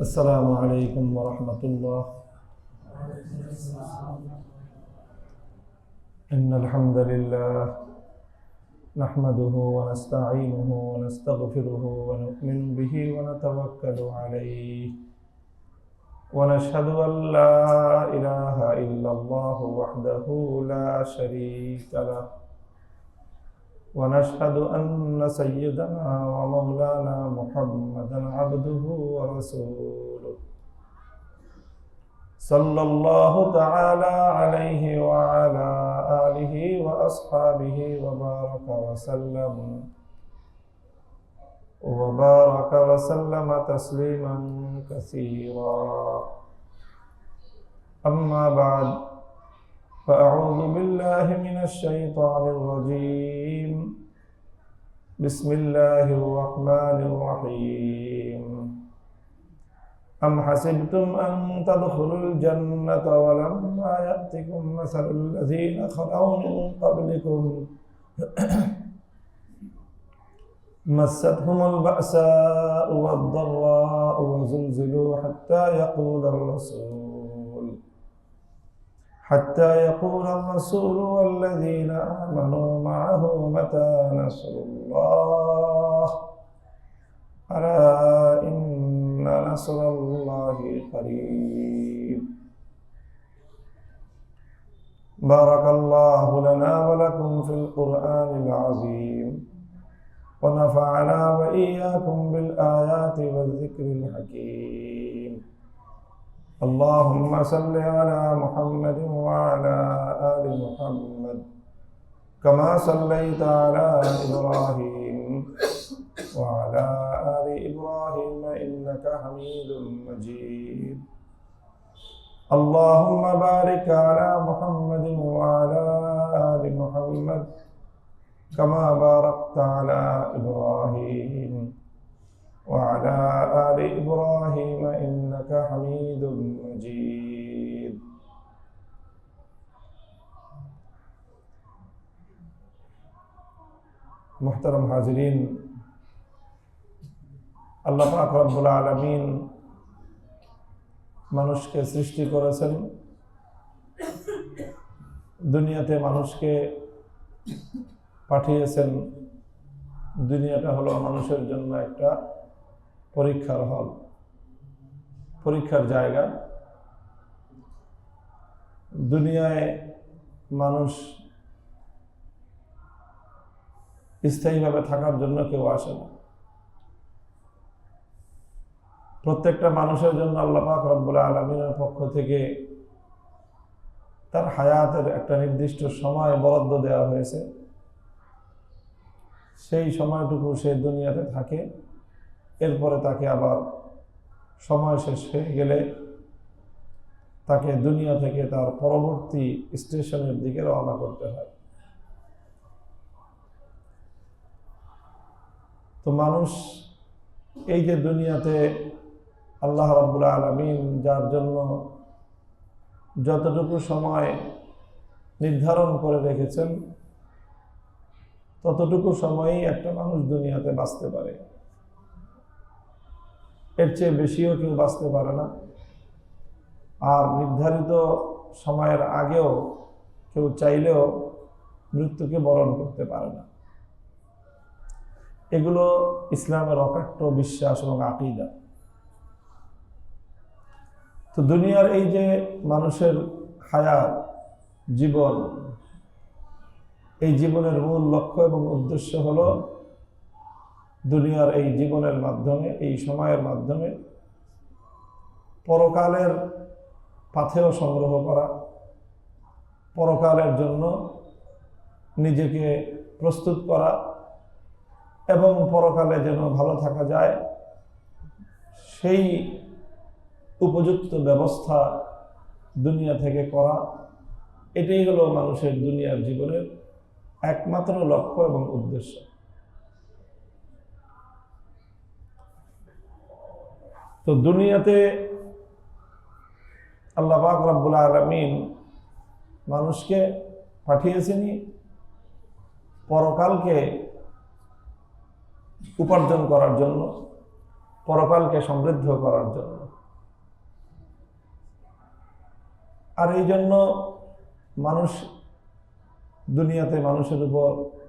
السلام عليكم ورحمة الله. إن الحمد لله نحمده ونستعينه ونستغفره ونؤمن به ونتوكل عليه ونشهد أن لا إله إلا الله وحده لا شريك له ونشهد أن سيدنا ومولانا محمدا عبده ورسوله صلى الله تعالى عليه وعلى آله وأصحابه وبارك وسلم تسليما كثيرا. أما بعد، فأعوذ بالله من الشيطان الرجيم. بسم الله الرحمن الرحيم. أم حسبتم أن تدخلوا الجنة ولما يأتكم مثل الذين خلوا من قبلكم مستهم البأساء والضراء وزلزلوا حتى يقول الرسول والذين آمنوا معه متى نصر الله ألا إن نصر الله قريب. بارك الله لنا ولكم في القرآن العظيم ونفعنا وإياكم بالآيات والذكر الحكيم. اللهم صل على محمد وعلى آل محمد كما صليت على إبراهيم وعلى آل إبراهيم إنك حميد مجيد. اللهم بارك على محمد وعلى آل محمد كما باركت على إبراهيم وعلى آل إبراهيم إنك حميد مجيد. محترم हाज़रीन, আল্লাহ পাক রব্বুল আলামিন মানুষকে সৃষ্টি করেছেন, দুনিয়াতে মানুষকে পাঠিয়েছেন। দুনিয়াটা হলো মানুষের জন্য একটা পরীক্ষার হল, পরীক্ষার জায়গা। দুনিয়ায় মানুষ স্থায়ীভাবে থাকার জন্য কেউ আসে না। প্রত্যেকটা মানুষের জন্য আল্লাহ পাক রব্বুল আলামিনের পক্ষ থেকে তার হায়াতের একটা নির্দিষ্ট সময় বরাদ্দ দেওয়া হয়েছে। সেই সময়টুকু সে দুনিয়াতে থাকে, এরপরে তাকে আবার সময় শেষ হয়ে গেলে তাকে দুনিয়া থেকে তার পরবর্তী স্টেশনের দিকে রওনা করতে হয়। তো মানুষ এই যে দুনিয়াতে আল্লাহ রাব্বুল আলামিন যার জন্য যতটুকু সময় নির্ধারণ করে রেখেছেন ততটুকু সময়ই একটা মানুষ দুনিয়াতে বাঁচতে পারে। এর চেয়ে বেশিও কেউ বাঁচতে পারে না। আর নির্ধারিত সময়ের আগেও কেউ চাইলেও মৃত্যুকে বরণ করতে পারে না। এগুলো ইসলামের অকাট্য বিশ্বাস এবং আকীদা। তো দুনিয়ার এই যে মানুষের হায়াত, জীবন, এই জীবনের মূল লক্ষ্য এবং উদ্দেশ্য হলো দুনিয়ার এই জীবনের মাধ্যমে, এই সময়ের মাধ্যমে পরকালের পাথেয় সংগ্রহ করা, পরকালের জন্য নিজেকে প্রস্তুত করা এবং পরকালে যেন ভালো থাকা যায় সেই উপযুক্ত ব্যবস্থা দুনিয়া থেকে করা। এটাই হলো মানুষের দুনিয়ার জীবনের একমাত্র লক্ষ্য এবং উদ্দেশ্য। তো দুনিয়াতে আল্লাহ পাক রব্বুল আলামিন মানুষকে পাঠিয়েছেনই পরকালকে উপার্জন করার জন্য, পরকালকে সমৃদ্ধ করার জন্য। আর এই জন্য মানুষ দুনিয়াতে মানুষের উপর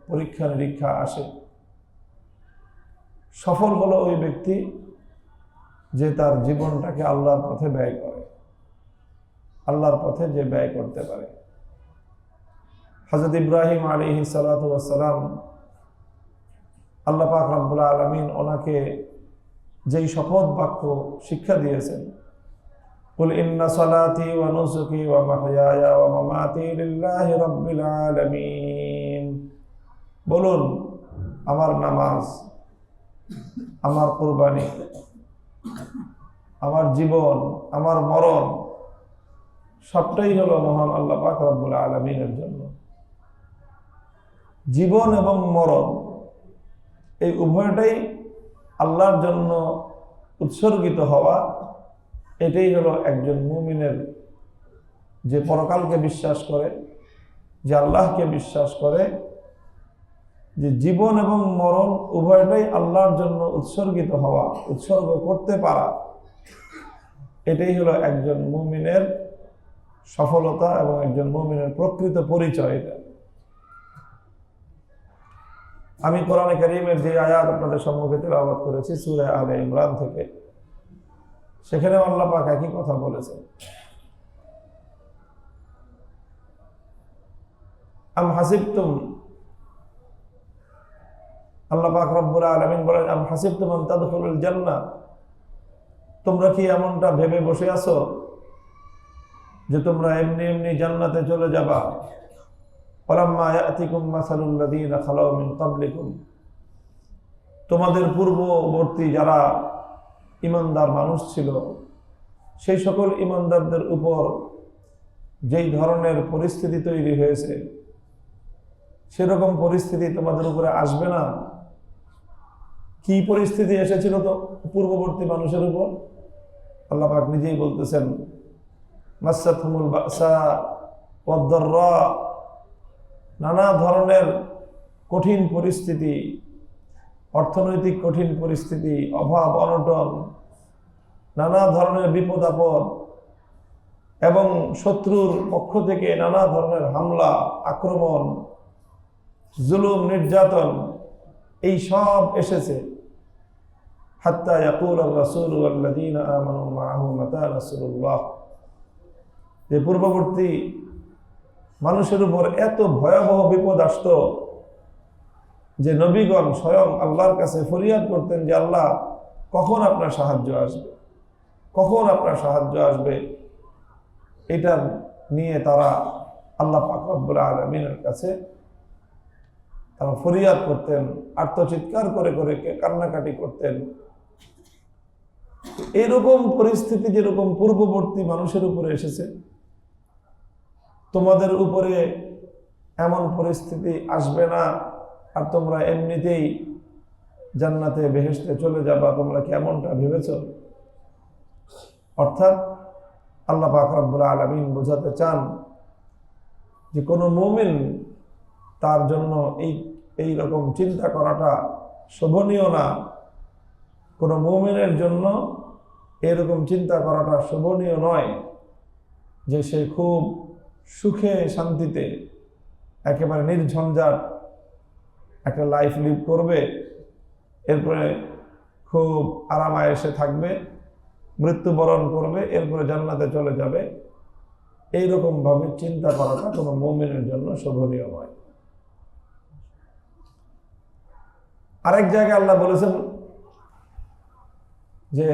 পরীক্ষা নিরীক্ষা আসে। সফল হলো ওই ব্যক্তি যে তার জীবনটাকে আল্লাহর পথে ব্যয় করে, আল্লাহর পথে যে ব্যয় করতে পারে। হযরত ইব্রাহিম আলাইহিস সালাতু ওয়াস সালাম, আল্লাহ পাক রব্বুল আলামিন ওনাকে যেই শপথ বাক্য শিক্ষা দিয়েছেন, কুল ইন্না সালাতি ওয়া নুসুকি ওয়া মাহইয়ায়া ওয়া মামাতি লিল্লাহি রাব্বিল আলামিন, বলুন আমার নামাজ, আমার কুরবানি, আমার জীবন, আমার মরণ সবটাই হলো মহান আল্লাহ পাক রব্বুল আলামিনের জন্য। জীবন এবং মরণ এই উভয়টাই আল্লাহর জন্য উৎসর্গিত হওয়া, এটাই হলো একজন মুমিনের, যে পরকালকে বিশ্বাস করে, যে আল্লাহকে বিশ্বাস করে, যে জীবন এবং মরণ উভয়টাই আল্লাহর জন্য উৎসর্গিত হওয়া, উৎসর্গ করতে পারা, এটাই হলো একজন মুমিনের সফলতা এবং একজন মুমিনের প্রকৃত পরিচয়। এটা আমি কোরআনে কারীমের যে আয়াত আপনাদের সম্মুখে তেলাওয়াত করেছি সূরা আলে ইমরান থেকে, সেখানে আল্লাহ পাক একই কথা বলেছেন। আম হাসিবতুম, আল্লাহ পাক রব্বুল আলামিন বলেন, আম হাসিবতুম আন তাদখুলুল জান্নাহ, তোমরা কি এমনটা ভেবে বসে আছো যে তোমরা এমনি এমনি জান্নাতে চলে যাবা? ওয়ালাম্মা ইয়াতিকুম মাসালুল লাযীনা খালাউ মিন ক্বাবলিকুম, তোমাদের পূর্ববর্তী যারা ঈমানদার মানুষ ছিল, সেই সকল ঈমানদারদের উপর যেই ধরনের পরিস্থিতি তৈরি হয়েছে, সেরকম পরিস্থিতি তোমাদের উপরে আসবে না। কি পরিস্থিতি এসেছিল তো পূর্ববর্তী মানুষের উপর? আল্লাহ পাক নিজেই বলতেছেন, মাসসাতহুমুল বাসা ওয়াদ-দাররা, নানা ধরনের কঠিন পরিস্থিতি, অর্থনৈতিক কঠিন পরিস্থিতি, অভাব অনটন, নানা ধরনের বিপদ আপদ এবং শত্রুর পক্ষ থেকে নানা ধরনের হামলা, আক্রমণ, জুলুম, নির্যাতন, এই সব এসেছে। হাত্তা ইয়াকুল আর-রাসূলু ওয়াল্লাযীনা আমানু মাআহু মাতা নাসরুল্লাহ, যে পূর্ববর্তী মানুষের উপর এত ভয়াবহ বিপদ আসতো যে নবীগণ স্বয়ং আল্লাহর কাছে ফরিয়াদ করতেন যে আল্লাহ, কখন আপনার সাহায্য আসবে, কখন আপনার সাহায্য আসবে। এটা নিয়ে তারা আল্লাহ পাক রব্বুল আলামিনের কাছে তারা ফরিয়াদ করতেন, আর্তচিৎকার করে করে কান্নাকাটি করতেন। এরকম পরিস্থিতি যেরকম পূর্ববর্তী মানুষের উপরে এসেছে, তোমাদের উপরে এমন পরিস্থিতি আসবে না, আর তোমরা এমনিতেই জান্নাতে বেহেশতে চলে যাবা, তোমরা কি এমনটা ভেবেছ? অর্থাৎ আল্লাহ পাক রব্বুল আলামিন বোঝাতে চান যে কোনো মুমিন, তার জন্য এই রকম চিন্তা করাটা শোভনীয় না। কোনো মুমিনের জন্য এরকম চিন্তা করাটা শোভনীয় নয় যে সে খুব সুখে শান্তিতে একেবারে নির্ঝঞ্ঝাট একটা লাইফ লিভ করবে, এরপরে খুব আরামায়েশে থাকবে, মৃত্যুবরণ করবে, এরপরে জান্নাতে চলে যাবে। এইরকম ভাবে চিন্তা করাটা কোনো মুমিনের জন্য শোভনীয় নয়। আরেক জায়গায় আল্লাহ বলেছেন যে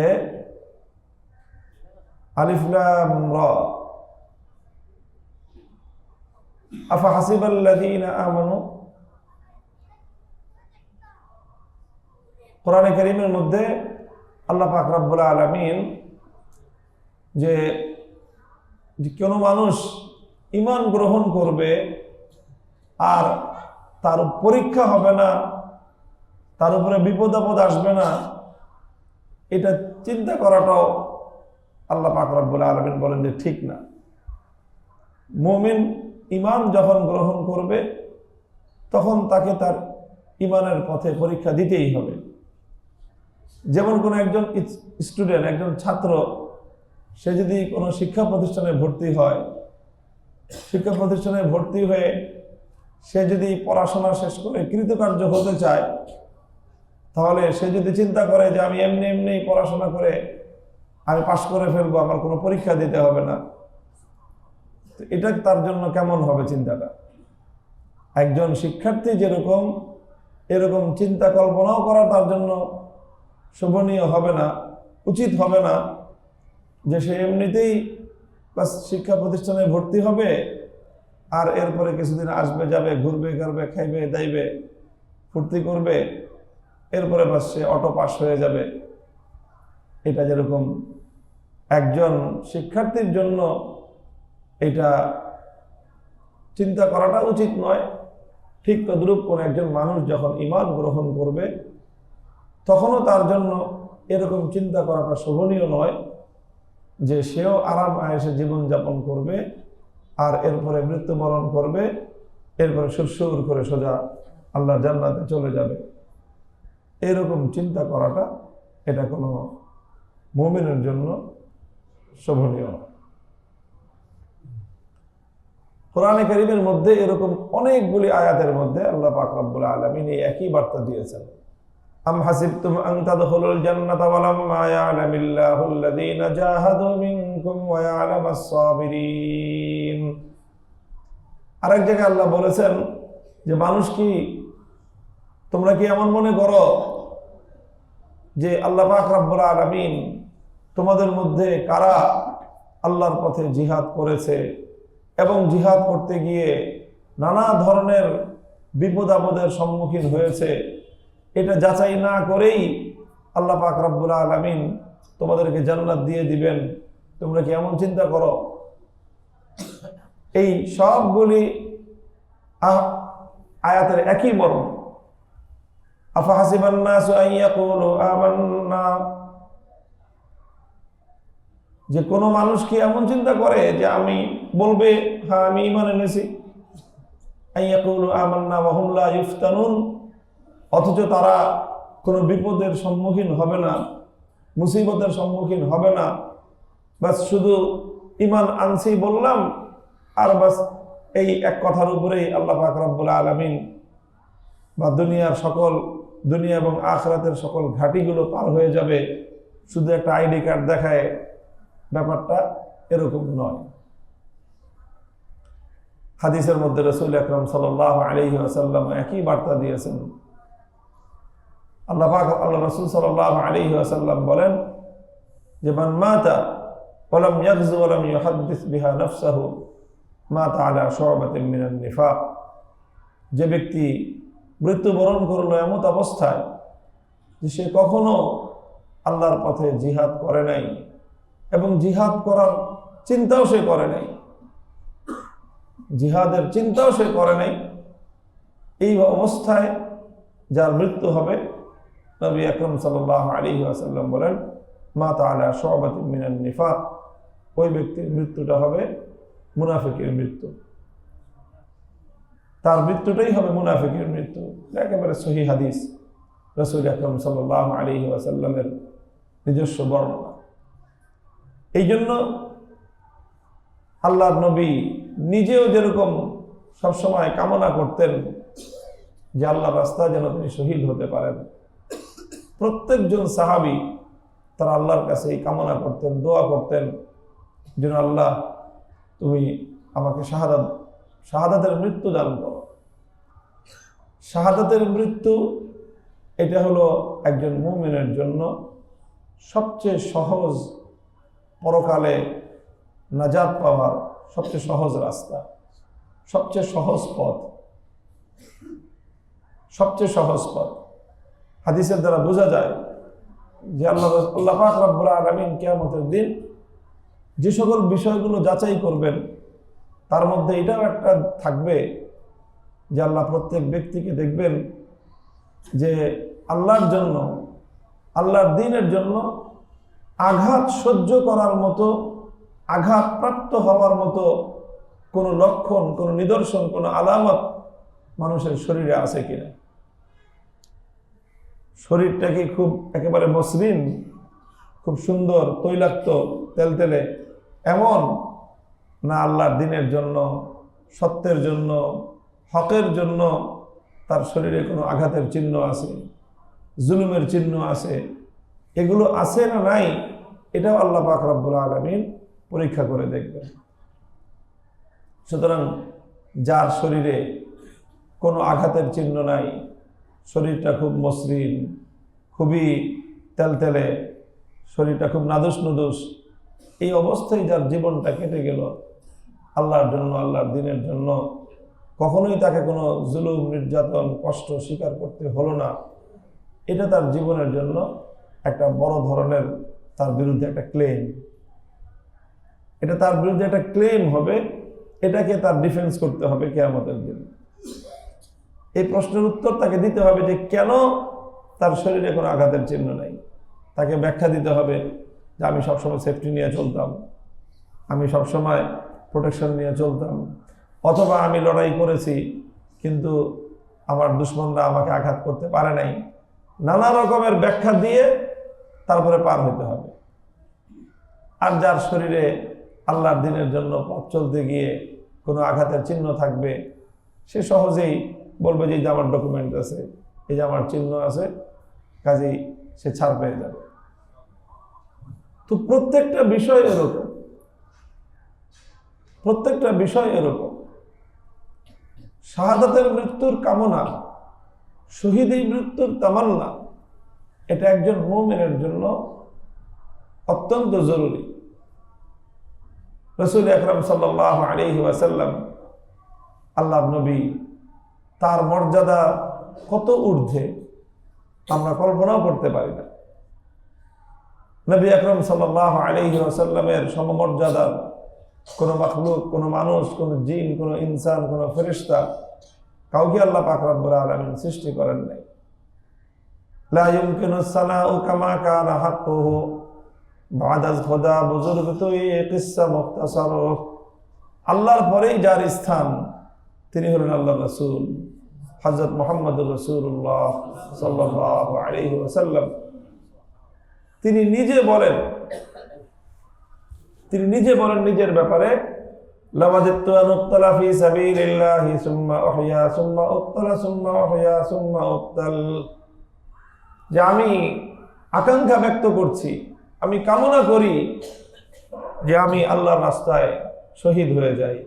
আলিফ লাম রা, আফা হাসিবাল্লাযীনা আমানু, কোরআনে কারীমের মধ্যে আল্লাহ পাক রব্বুল আলামিন যে কোনো মানুষ ঈমান গ্রহণ করবে আর তার পরীক্ষা হবে না, তার উপরে বিপদ আপদ আসবে না, এটা চিন্তা করাটাও আল্লাহ পাক রব্বুল আলামিন বলেন যে ঠিক না। মুমিন ঈমান যখন গ্রহণ করবে তখন তাকে তার ঈমানের পথে পরীক্ষা দিতেই হবে। যেমন কোনো একজন স্টুডেন্ট, একজন ছাত্র, সে যদি কোনো শিক্ষা প্রতিষ্ঠানে ভর্তি হয়, শিক্ষা প্রতিষ্ঠানে ভর্তি হয়ে সে যদি পড়াশোনা শেষ করে কৃতকার্য হতে চায়, তাহলে সে যদি চিন্তা করে যে আমি এমনি এমনি পড়াশোনা করে আমি পাশ করে ফেলবো, আমার কোনো পরীক্ষা দিতে হবে না, তো এটা তার জন্য কেমন হবে চিন্তাটা? একজন শিক্ষার্থী যেরকম, এরকম চিন্তা কল্পনাও করা তার জন্য শোভনীয় হবে না, উচিত হবে না যে সে এমনিতেই বাস শিক্ষা প্রতিষ্ঠানে ভর্তি হবে আর এরপরে কিছুদিন আসবে যাবে, ঘুরবে ঘুরবে, খাইবে দাইবে, ফুর্তি করবে, এরপরে বাস সে অটো পাস হয়ে যাবে। এটা যেরকম একজন শিক্ষার্থীর জন্য এটা চিন্তা করাটা উচিত নয়, ঠিক তদ্রূপ কোন একজন মানুষ যখন ঈমান গ্রহণ করবে তখনও তার জন্য এরকম চিন্তা করাটা শোভনীয় নয় যে সেও আরাম আয়েশে জীবনযাপন করবে আর এরপরে মৃত্যুবরণ করবে, এরপরে সুরসুর করে সোজা আল্লাহর জান্নাতে চলে যাবে। এরকম চিন্তা করাটা এটা কোনো মুমিনের জন্য শোভনীয় নয়। কোরআনে কারীমের মধ্যে এরকম অনেকগুলি আয়াতের মধ্যে আল্লাহ পাক রব্বুল আলামিন এই একই বার্তা দিয়েছেন। আম হাসিবতুম আন তাদখুলুল জান্নাতা ওয়ালাম্মা ইয়ালামিল্লাহুল লাযীনা জাহাদু মিনকুম ওয়া ইয়ালামাস সাবিরিন। আরেক জায়গায় আল্লাহ বলেছেন যে মানুষ কি, তোমরা কি এমন মনে করো যে আল্লাহ পাক রব্বুল আলামিন তোমাদের মধ্যে কারা আল্লাহর পথে জিহাদ করেছে এবং জিহাদ করতে গিয়ে নানা ধরনের বিপদ আপদের সম্মুখীন হয়েছে, এটা যাচাই না করেই আল্লাহ পাক রব্বুল আলামিন তোমাদেরকে জান্নাত দিয়ে দিবেন? তোমরা কি এমন চিন্তা করো? এই সবগুলি আয়াতের একই মর্ম। আফাহাসিবান নাসু আন ইয়াকুলু আমান্না, যে কোনো মানুষ কি এমন চিন্তা করে যে আমি বলবে হ্যাঁ আমি ঈমান এনেছি, আন ইয়াকুলু আমান্না ওয়া হুম লা ইফতানুন, অথচ তারা কোনো বিপদের সম্মুখীন হবে না, মুসিবতের সম্মুখীন হবে না, বাস শুধু ঈমান আনছি বললাম আর বাস এই এক কথার উপরেই আল্লাহ পাক রব্বুল আলামিন বা দুনিয়া এবং আখিরাতের সকল ঘাটিগুলো পার হয়ে যাবে, শুধু একটা আইডি কার্ড দেখায়। ব্যাপারটা এরকম নয়। হাদিসের মধ্যে রাসূল আকরাম সাল্লাল্লাহু আলাইহি ওয়াসাল্লাম একই বার্তা দিয়েছেন। আল্লাহ রাসূল সাল্লাল্লাহু আলাইহি ওয়াসাল্লাম বলেন যে মান মাতা ওয়া লাম ইয়াগযু ওয়া লাম ইউহাদ্দিস বিহা নাফসাহু মাতা আলা শু'বাতিন মিনান নিফাক, যে ব্যক্তি মৃত্যুবরণ করলো এমত অবস্থায় যে সে কখনো আল্লাহর পথে জিহাদ করে নাই এবং জিহাদ করার চিন্তাও সে করে নাই, জিহাদের চিন্তাও সে করে নাই, এই অবস্থায় যার মৃত্যু হবে, নবী আকরাম সাল্লাল্লাহু আলাইহি ওয়াসাল্লাম বলেন মাতা আলা শু'বাতিন মিনান নিফাক, ওই ব্যক্তির মৃত্যুটা হবে মুনাফিকের মৃত্যু, তার মৃত্যুটাই হবে মুনাফিকের মৃত্যু। একেবারে সহিহ হাদিস, রাসূল আকরাম সাল্লাল্লাহু আলাইহি ওয়াসাল্লামের নিজস্ব বর্ণনা। এই জন্য আল্লাহর নবী নিজেও যেরকম সবসময় কামনা করতেন যে আল্লাহর রাস্তায় যেন তিনি শহীদ হতে পারেন, প্রত্যেকজন সাহাবী তারা আল্লাহর কাছে এই কামনা করতেন, দোয়া করতেন যেন আল্লাহ তুমি আমাকে শাহাদাতের মৃত্যু দান করো। শাহাদাতের মৃত্যু এটা হলো একজন মুমিনের জন্য সবচেয়ে সহজ, পরকালে নাজাত পাওয়ার সবচেয়ে সহজ রাস্তা, সবচেয়ে সহজ পথ, সবচেয়ে সহজ পথ। হাদিসের দ্বারা বোঝা যায় যে আল্লাহ পাক রব্বুল আলামিন কিয়ামতের দিন যে সকল বিষয়গুলো যাচাই করবেন তার মধ্যে এটাও একটা থাকবে যে আল্লাহ প্রত্যেক ব্যক্তিকে দেখবেন যে আল্লাহর জন্য, আল্লাহর দ্বীনের জন্য আঘাত সহ্য করার মতো, আঘাতপ্রাপ্ত হওয়ার মতো কোনো লক্ষণ, কোনো নিদর্শন, কোনো আলামত মানুষের শরীরে আছে কিনা। শরীরটা কি খুব একেবারে মসৃণ, খুব সুন্দর, তৈলাক্ত, তেলতেলে এমন, না আল্লাহর দ্বীনের জন্য, সত্যের জন্য, হকের জন্য তার শরীরে কোনো আঘাতের চিহ্ন আছে, জুলুমের চিহ্ন আছে, এগুলো আছে না নাই, এটাও আল্লাহ পাক রব্বুল আলামিন পরীক্ষা করে দেখবেন। সুতরাং যার শরীরে কোনো আঘাতের চিহ্ন নাই, শরীরটা খুব মসৃণ, খুবই তেলতেলে, শরীরটা খুব নাদুস নুদুস, এই অবস্থায় যার জীবনটা কেটে গেল আল্লাহর জন্য, আল্লাহর দ্বীনের জন্য, কখনোই তাকে কোনো জুলুম, নির্যাতন, কষ্ট স্বীকার করতে হলো না, এটা তার জীবনের জন্য একটা বড় ধরনের তার বিরুদ্ধে একটা ক্লেম, এটা তার বিরুদ্ধে একটা ক্লেম হবে, এটাকে তার ডিফেন্স করতে হবে কিয়ামতের দিন। এই প্রশ্নের উত্তর তাকে দিতে হবে যে কেন তার শরীরে কোনো আঘাতের চিহ্ন নাই। তাকে ব্যাখ্যা দিতে হবে যে আমি সবসময় সেফটি নিয়ে চলতাম, আমি সবসময় প্রোটেকশন নিয়ে চলতাম, অথবা আমি লড়াই করেছি কিন্তু আমার দুশ্মনরা আমাকে আঘাত করতে পারে নাই। নানা রকমের ব্যাখ্যা দিয়ে তারপরে পার হতে হবে। আর যার শরীরে আল্লাহর দ্বীনের জন্য পথ চলতে গিয়ে কোনো আঘাতের চিহ্ন থাকবে, সে সহজেই বলবে যে আমার ডকুমেন্ট আছে, এই যে আমার চিহ্ন আছে, কাজেই সে ছাড় পেয়ে যাবে। তো প্রত্যেকটা বিষয় এরকম, প্রত্যেকটা বিষয় এরকম। শাহাদাতের মৃত্যুর কামনা, শহীদি মৃত্যুর তামান্না, এটা একজন মুমিনের জন্য অত্যন্ত জরুরি। রাসূল আকরাম সাল্লাল্লাহু আলাইহি ওয়াসাল্লাম, আল্লাহর নবী, তার মর্যাদা কত ঊর্ধ্বে আমরা কল্পনাও করতে পারি না। নবী আকরাম সাল্লাল্লাহু আলাইহি ওয়াসাল্লামের সমমর্যাদা কোনো মাখলুক, কোনো মানুষ, কোনো জিন, কোনো ইনসান, কোনো ফেরেশতা, কাউকে আল্লাহ পাক রব্বুল আলামিন সৃষ্টি করেন নাই। লা ইউমকিনু সানাউ কামা কানা হাক্কুহু বাদাজ খোদা বুজুর্গ তো এই কিসসা মুখতাসার। আল্লাহর পরেই যার স্থান তিনি হলেন আল্লাহর রাসূল হযরত মুহাম্মদুর রাসূলুল্লাহ সাল্লাল্লাহু আলাইহি ওয়াসাল্লাম। তিনি নিজে বলেন নিজের ব্যাপারে, লাওয়াজিতু আন উক্তালা ফি সাবিলিল্লাহি সুম্মা উহইয়া সুম্মা উক্তালা সুম্মা উহইয়া সুম্মা উক্তাল, যে আমি আকাঙ্ক্ষা ব্যক্ত করছি, আমি কামনা করি যে আমি আল্লাহর রাস্তায় শহীদ হয়ে যাই।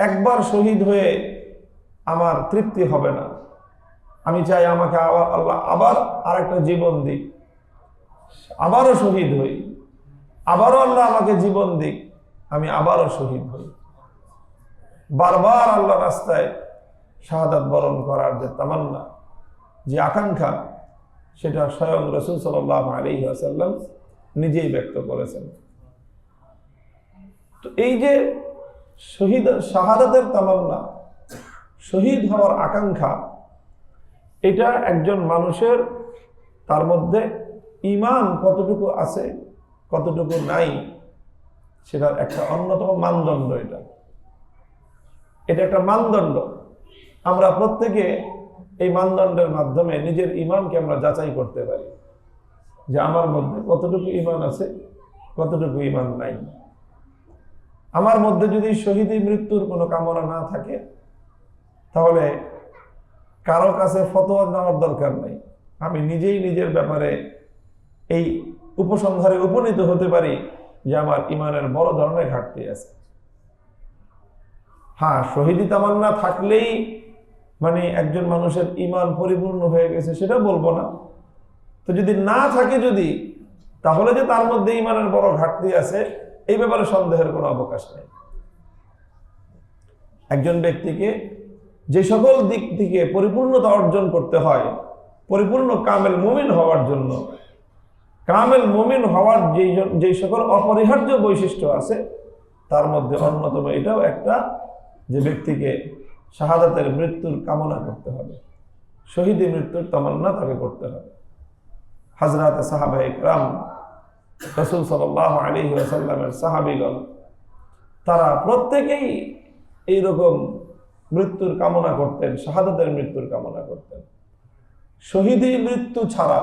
একবার শহীদ হয়ে আমার তৃপ্তি হবে না, আমি চাই আমাকে আল্লাহ আবার আরেকটা জীবন দিক, আবারও শহীদ হই, আবারও আল্লাহ আমাকে জীবন দিক, আমি আবারও শহীদ হই। বারবার আল্লাহ রাস্তায় শাহাদাত বরণ করার যে তামান্না, যে আকাঙ্ক্ষা, সেটা স্বয়ং রাসূল সাল্লাল্লাহু আলাইহি ওয়াসাল্লাম নিজেই ব্যক্ত করেছেন। তো এই যে শাহাদাতের তামান্না, শহীদ হওয়ার আকাঙ্ক্ষা, এটা একজন মানুষের, তার মধ্যে ঈমান কতটুকু আছে কতটুকু নাই, সেটার একটা অন্যতম মানদণ্ড। এটা একটা মানদণ্ড। আমরা প্রত্যেকে এই মানদণ্ডের মাধ্যমে নিজের ঈমানকে আমরা যাচাই করতে পারি যে আমার মধ্যে কতটুকু ঈমান আছে, কতটুকু ঈমান নাই। আমার মধ্যে যদি শহীদি মৃত্যুর কোনো কামনা না থাকে, তাহলে কারো কাছে ফতোয়া নেওয়ার দরকার নেই। আমি নিজেই নিজের ব্যাপারে এই উপসংহারে উপনীত হতে পারি যে আমার ঈমানের বড় ধরনের ঘাটতি আছে। হ্যাঁ, শহীদি তামান্না থাকলেই মানে একজন মানুষের ঈমান পরিপূর্ণ হয়ে গেছে সেটা বলবো না। তো যদি না থাকে, তাহলে যে তার মধ্যে ঈমানের বড় ঘাটতি আছে, এই ব্যাপারে সন্দেহের কোনো অবকাশ নেই। একজন ব্যক্তিকে যে সকল দিক থেকে পরিপূর্ণতা অর্জন করতে হয়, পরিপূর্ণ কামেল মুমিন হওয়ার জন্য, কামেল মুমিন হওয়ার যে সকল অপরিহার্য বৈশিষ্ট্য আছে, তার মধ্যে অন্যতম এটাও একটা, যে ব্যক্তিকে শাহাদাতের মৃত্যুর কামনা করতে হবে, শহীদি মৃত্যুর তামান্না তাকে করতে হবে। হযরত সাহাবায়ে কেরাম, রাসূল সাল্লাল্লাহু আলাইহি ওয়াসাল্লামের সাহাবীগণ, তারা প্রত্যেকেই এইরকম মৃত্যুর কামনা করতেন, শাহাদাতের মৃত্যুর কামনা করতেন। শহীদি মৃত্যু ছাড়া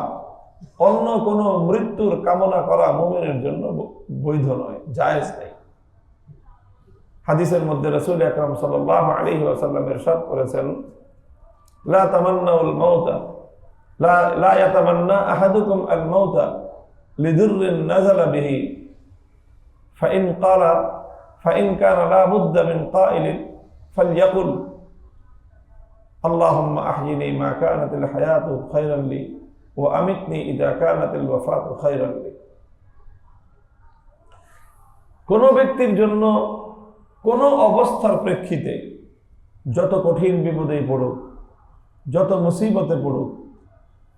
অন্য কোনো মৃত্যুর কামনা করা মুমিনের জন্য বৈধ নয়, জায়েজ নেই। হাদিসের মধ্যে রাসূল আকরাম সাল্লাল্লাহু আলাইহি ওয়াসাল্লাম ইরশাদ করেছেন, লা তামান্নাউল মাউতা লা ইয়াতামান্না আহাদুকুম আল মাউতা লিদুররিন নাযালা বিহি ফাইন কানা লা বুদ্দা মিন কাইলিন ফালইয়াকুল আল্লাহুম্মা আহয়িনি মা কানাতিল হায়াতু খায়রান লি ওয়া আমিতনি ইযা কানাতিল ওয়াফাতু খায়রান লি। কোন ব্যক্তির জন্য কোন অবস্থার প্রেক্ষিতে যত কঠিন বিপদেই পড়ুক, যত মুসিবতে পড়ুক,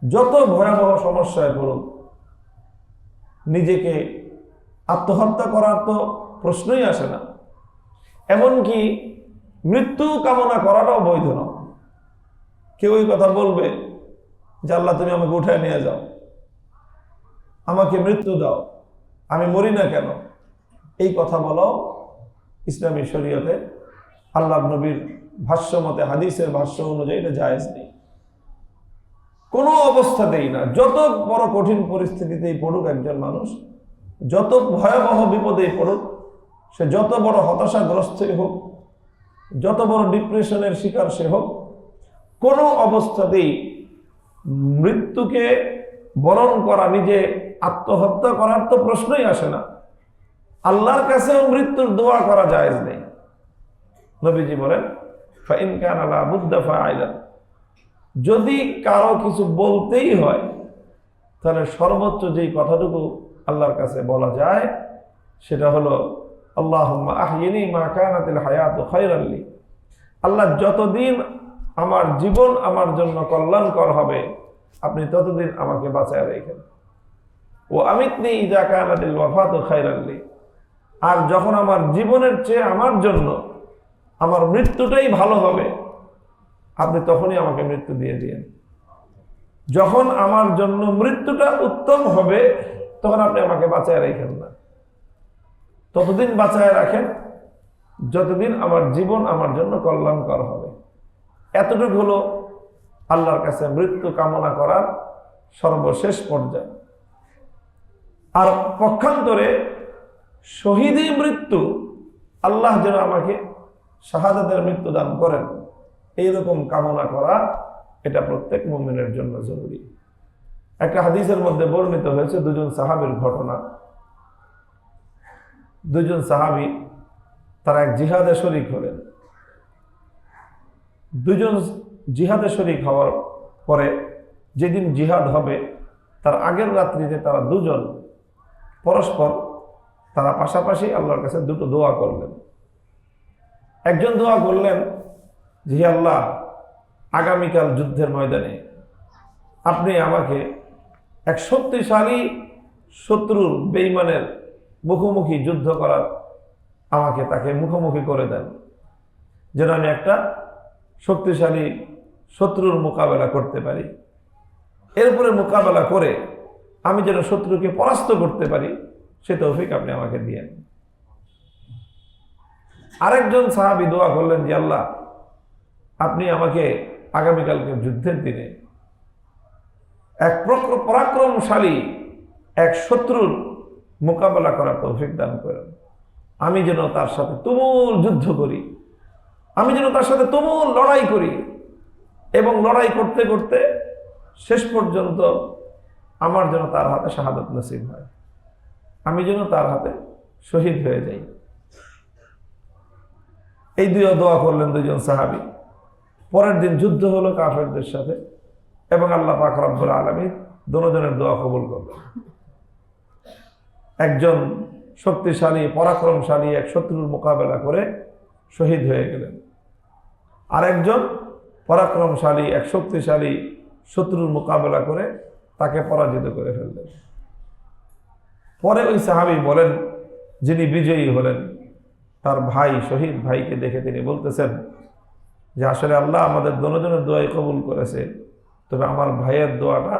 যত ভয়াবহ সমস্যায় পড়ুক, নিজেকে আত্মহত্যা করার তো প্রশ্নই আসে না। এমনকি মৃত্যু কামনা করাটাও বৈধ না। কেউ এই কথা বলবে যে আল্লাহ তুমি আমাকে উঠায় নিয়ে যাও, আমাকে মৃত্যু দাও, আমি মরি না কেন, এই কথা বলো ইসলামী শরীয়তে আল্লাহ নবীর ভাষ্য মতে, হাদিসের ভাষ্য অনুযায়ী এটা জায়েজ নেই। কোনো অবস্থাতেই না। যত বড় কঠিন পরিস্থিতিতেই পড়ুক একজন মানুষ, যত ভয়াবহ বিপদেই পড়ুক, সে যত বড় হতাশাগ্রস্তই হোক, যত বড় ডিপ্রেশনের শিকার সে হোক, কোনো অবস্থাতেই মৃত্যুকে বরণ করা, নিজে আত্মহত্যা করার তো প্রশ্নই আসে না। আল্লাহর কাছেও মৃত্যুর দোয়া করা জায়েজ নেই। নবীজি বলেন, ফাইন কানা লা বুদ্দা ফাইলান, যদি কারো কিছু বলতেই হয় তাহলে সর্বোচ্চ যেই কথাটুকু আল্লাহর কাছে বলা যায় সেটা হলো আল্লাহুম্মা আহয়িনি মা কানাতিল হায়াতু খায়রান লি, আল্লাহ যতদিন আমার জীবন আমার জন্য কল্যাণকর হবে আপনি ততদিন আমাকে বাঁচায় রাখেন। ও আমিতনি ইযা কানাতিল ওয়াফাতু খায়রান লি, আর যখন আমার জীবনের চেয়ে আমার জন্য আমার মৃত্যুটাই ভালো হবে আপনি তখনই আমাকে মৃত্যু দিয়ে দিয়েন। যখন আমার জন্য মৃত্যুটা উত্তম হবে তখন আপনি আমাকে বাঁচায় রাখেন না, ততদিন বাঁচায় রাখেন যতদিন আমার জীবন আমার জন্য কল্যাণকর হবে। এতটুকু হলো আল্লাহর কাছে মৃত্যু কামনা করার সর্বশেষ পর্যায়ে। আর পক্ষান্তরে শহীদি মৃত্যু, আল্লাহ যেন আমাকে শাহাদাতের মৃত্যু দান করেন, এইরকম কামনা করা এটা প্রত্যেক মুমিনের জন্য জরুরি। একটা হাদিসের মধ্যে বর্ণিত হয়েছে দুজন সাহাবীর ঘটনা। দুজন সাহাবী তারা এক জিহাদে শরীক হলেন। দুজন জিহাদে শরীক হওয়ার পরে যেদিন জিহাদ হবে তার আগের রাত্রিতে তারা দুজন পরস্পর তারা পাশাপাশি আল্লাহর কাছে দুটো দোয়া করলেন। একজন দোয়া করলেন যে হে আল্লাহ, আগামীকাল যুদ্ধের ময়দানে আপনি আমাকে এক শক্তিশালী শত্রুর বেঈমানের মুখোমুখি যুদ্ধ করার আমাকে তাকে মুখোমুখি করে দেন, যেন আমি একটা শক্তিশালী শত্রুর মোকাবেলা করতে পারি। এরপরে মোকাবেলা করে আমি যেন শত্রুকে পরাস্ত করতে পারি সে তৌফিক আপনি আমাকে দিয়েন। আরেকজন সাহাবী দোয়া করলেন যে আল্লাহ, আপনি আমাকে আগামীকালকে যুদ্ধের দিনে এক পরাক্রমশালী এক শত্রুর মোকাবেলা করার তৌফিক দান করেন। আমি যেন তার সাথে তুমুল যুদ্ধ করি, আমি যেন তার সাথে তুমুল লড়াই করি এবং লড়াই করতে করতে শেষ পর্যন্ত আমার যেন তার হাতে শাহাদাত নসিব হয়, আমি যেন তার হাতে শহীদ হয়ে যাই। এই দুই দোয়া করলেন দুজন সাহাবী। পরের দিন যুদ্ধ হলো কাফেরদের সাথে এবং আল্লাহ পাক রব্বুল আলামিন দুজনের দোয়া কবুল করলেন। একজন শক্তিশালী পরাক্রমশালী এক শত্রুর মোকাবেলা করে শহীদ হয়ে গেলেন, আরেকজন পরাক্রমশালী এক শক্তিশালী শত্রুর মোকাবেলা করে তাকে পরাজিত করে ফেললেন। পরে ওই সাহাবী বলেন, যিনি বিজয়ী হলেন তার ভাই শহীদ ভাইকে দেখে তিনি বলতেছেন যে আসলে আল্লাহ আমাদের দুজনের দোয়াই কবুল করেছে, তবে আমার ভাইয়ের দোয়াটা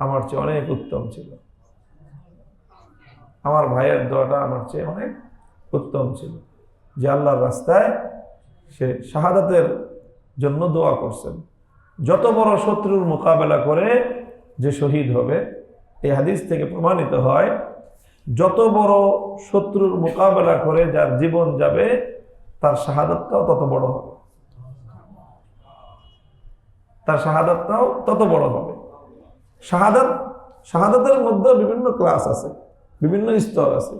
আমার চেয়ে অনেক উত্তম ছিল, আমার ভাইয়ের দোয়াটা আমার চেয়ে অনেক উত্তম ছিল, যে আল্লাহর রাস্তায় সে শাহাদাতের জন্য দোয়া করছেন। যত বড় শত্রুর মোকাবেলা করে যে শহীদ হবে, এই হাদিস থেকে প্রমাণিত হয় যত বড় শত্রুর মোকাবেলা করে যার জীবন যাবে তার শাহাদাতটাও তত বড় হবে, তার শাহাদাতটাও তত বড় হবে। শাহাদাতের মধ্যে বিভিন্ন ক্লাস আছে, বিভিন্ন স্তর আছে।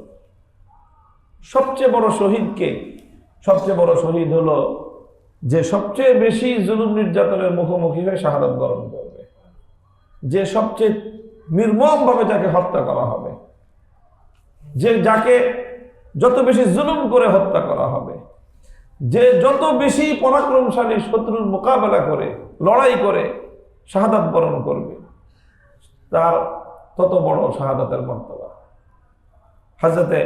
সবচেয়ে বড় শহীদ কে? সবচেয়ে বড় শহীদ হলো যে সবচেয়ে বেশি জুলুম নির্যাতনের মুখোমুখি হয়ে শাহাদাত বরণ করবে, যে সবচেয়ে নির্মম ভাবে যাকে হত্যা করা হবে, যে যাকে যত বেশি জুলুম করে হত্যা করা হবে, যে যত বেশি পরাক্রমশালী শত্রুর মোকাবেলা করে লড়াই করে শাহাদাত বরণ করবে, তার তত বড় শাহাদাতের মর্তবা। হযরতে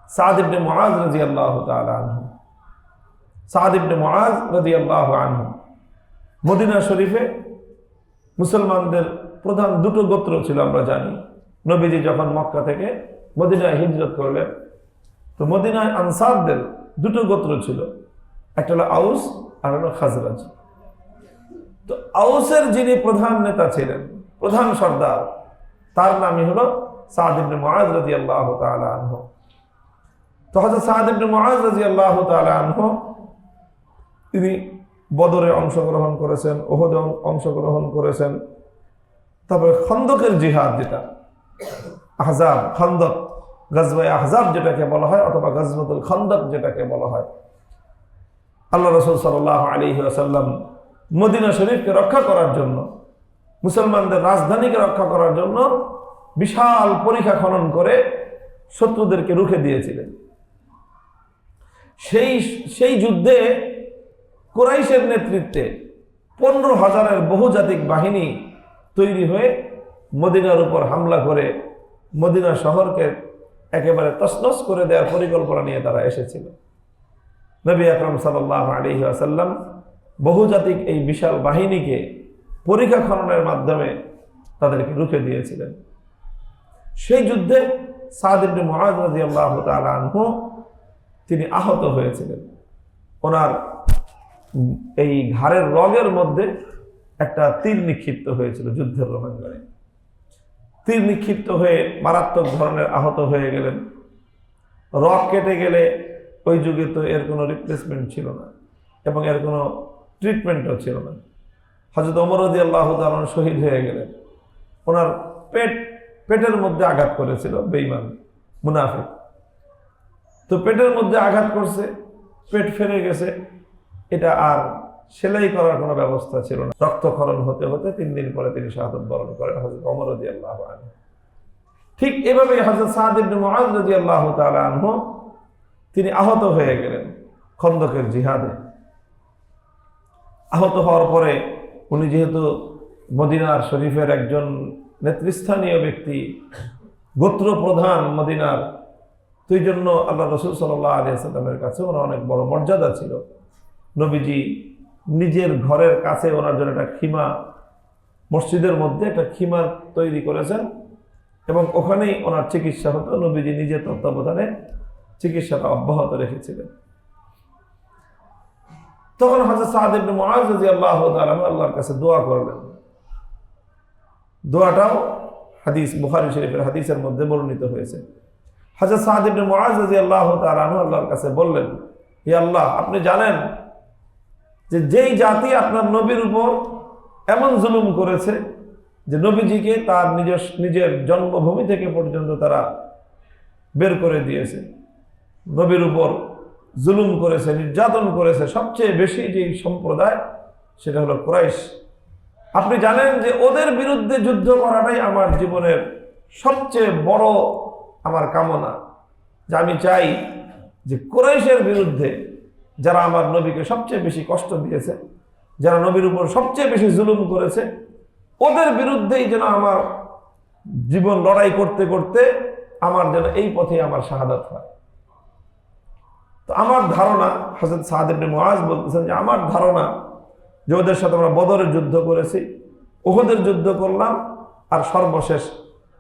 সাদ ইবনে মুআজ রাদিয়াল্লাহু তাআলা আনহু, সাদ ইবনে মুআজ রাদিয়াল্লাহু আনহু মদিনা শরীফে মুসলমানদের প্রধান দুটো গোত্র ছিল। আমরা জানি নবীজি যখন মক্কা থেকে মদিনায় হিজরত করলেন, তো মদিনায় আনসারদের দুটো গোত্র ছিল, একটা হলো আউস আর হলো খাজরাজ। তো আউসের যিনি প্রধান নেতা ছিলেন, প্রধান সর্দার, তার নামই হলো সাদ ইবনে মুআজ রাদিয়াল্লাহু তাআলা আনহু। তো হযরত সাদ ইবনে মুআজ রাদিয়াল্লাহু তাআলা আনহু তিনি বদরে অংশগ্রহণ করেছেন, উহুদে অংশগ্রহণ করেছেন, তারপরে খন্দকের জিহাদ, যেটা আহজাব, খন্দক, গজওয়ে আহজাব যেটাকে বলা হয়, অথবা গজওয়াতুল খন্দক যেটাকে বলা হয়। আল্লাহ রাসূল সাল্লাল্লাহু আলাইহি ওয়াসাল্লাম মদিনা শরীফকে রক্ষা করার জন্য, মুসলমানদের রাজধানীকে রক্ষা করার জন্য বিশাল পরিখা খনন করে শত্রুদেরকে রুখে দিয়েছিলেন। সেই যুদ্ধে কুরাইশের নেতৃত্বে 15,000-এর বহুজাতিক বাহিনী তৈরি হয়ে মদিনার উপর হামলা করে মদিনা শহরকে একেবারে তছনছ করে দেওয়ার পরিকল্পনা নিয়ে তারা এসেছিল। নবী আকরাম সাল্লাল্লাহু আলাইহি ওয়াসাল্লাম বহুজাতিক এই বিশাল বাহিনীকে পরিখা খননের মাধ্যমে তাদেরকে রুখে দিয়েছিলেন। সেই যুদ্ধে সাদ ইবনে মুআজ রাদিয়াল্লাহু তাআলা আনহু তিনি আহত হয়েছিলেন। ওনার এই ঘাড়ের রগের মধ্যে একটা তীর নিক্ষিপ্ত হয়েছিল যুদ্ধের রণাঙ্গনে। তীর নিক্ষিপ্ত হয়ে মারাত্মক ধরনের আহত হয়ে গেলেন। রগ কেটে গেলে ওই যুগে তো এর কোনো রিপ্লেসমেন্ট ছিল না এবং এর কোনো ট্রিটমেন্টও ছিল না। হযরত ওমর রাদিয়াল্লাহু তাআলা শহীদ হয়ে গেলেন। ওনার পেটের মধ্যে আঘাত করেছিল বেঈমান মুনাফিক। তো পেটের মধ্যে আঘাত করছে, পেট ফেরে গেছে, এটা আর সেলাই করার কোনো ব্যবস্থা ছিল না। রক্তক্ষরণ হতে হতে 3 দিন পরে তিনি শাহাদাত বরণ করেন, হযরত ওমর রাদিয়াল্লাহু আনহু। ঠিক এভাবে হযরত সাদ ইবনে মুআজ রাদিয়াল্লাহু তাআলা আনহু তিনি আহত হয়ে গেলেন খন্দকের জিহাদে। আহত হওয়ার পরে উনি যেহেতু মদিনার শরীফের একজন নেতৃস্থানীয় ব্যক্তি, গোত্র প্রধান মদিনার, তো এই জন্য আল্লাহ রাসূল সাল্লাল্লাহু আলাইহি ওয়াসাল্লামের কাছে ওনার অনেক বড় মর্যাদা ছিল। নবীজি নিজের ঘরের কাছে ওনার জন্য একটা খিমা, মসজিদের মধ্যে একটা খিমা তৈরি করেছেন এবং ওখানেই ওনার চিকিৎসা হতো। নবীজি নিজের তত্ত্বাবধানে চিকিৎসাটা অব্যাহত রেখেছিলেন। তখন হযরত সাদ ইবনে মুআজ রাদিয়াল্লাহু তাআলা আল্লাহর কাছে দোয়া করলেন। দোয়াটাও হাদিস, বুখারী শরীফের হাদিসের মধ্যে বর্ণিত হয়েছে। হযরত সাদ ইবনে মুআজ রাদিয়াল্লাহু তাআলা আল্লাহর কাছে বললেন, হে আল্লাহ, আপনি জানেন যে যেই জাতি আপনার নবীর উপর এমন জুলুম করেছে যে নবীজিকে তার নিজের জন্মভূমি থেকে পর্যন্ত তারা বের করে দিয়েছে, নবীর উপর জুলুম করেছে, নির্যাতন করেছে, সবচেয়ে বেশি যে সম্প্রদায় সেটা হলো কুরাইশ। আপনি জানেন যে ওদের বিরুদ্ধে যুদ্ধ করাটাই আমার জীবনের সবচেয়ে বড় আমার কামনা, যে আমি চাই যে কুরাইশের বিরুদ্ধে যারা আমার নবীকে সবচেয়ে বেশি কষ্ট দিয়েছে, যারা নবীর উপর সবচেয়ে বেশি জুলুম করেছে, ওদের বিরুদ্ধেই যেন আমার জীবন লড়াই করতে করতে আমার যেন এই পথে আমার শাহাদাত হয়। তো আমার ধারণা, হযরত সাদ ইবনে মুআজ বলতেছেন যে আমার ধারণা যে ওদের সাথে আমরা বদরের যুদ্ধ করেছি, উহুদের যুদ্ধ করলাম, আর সর্বশেষ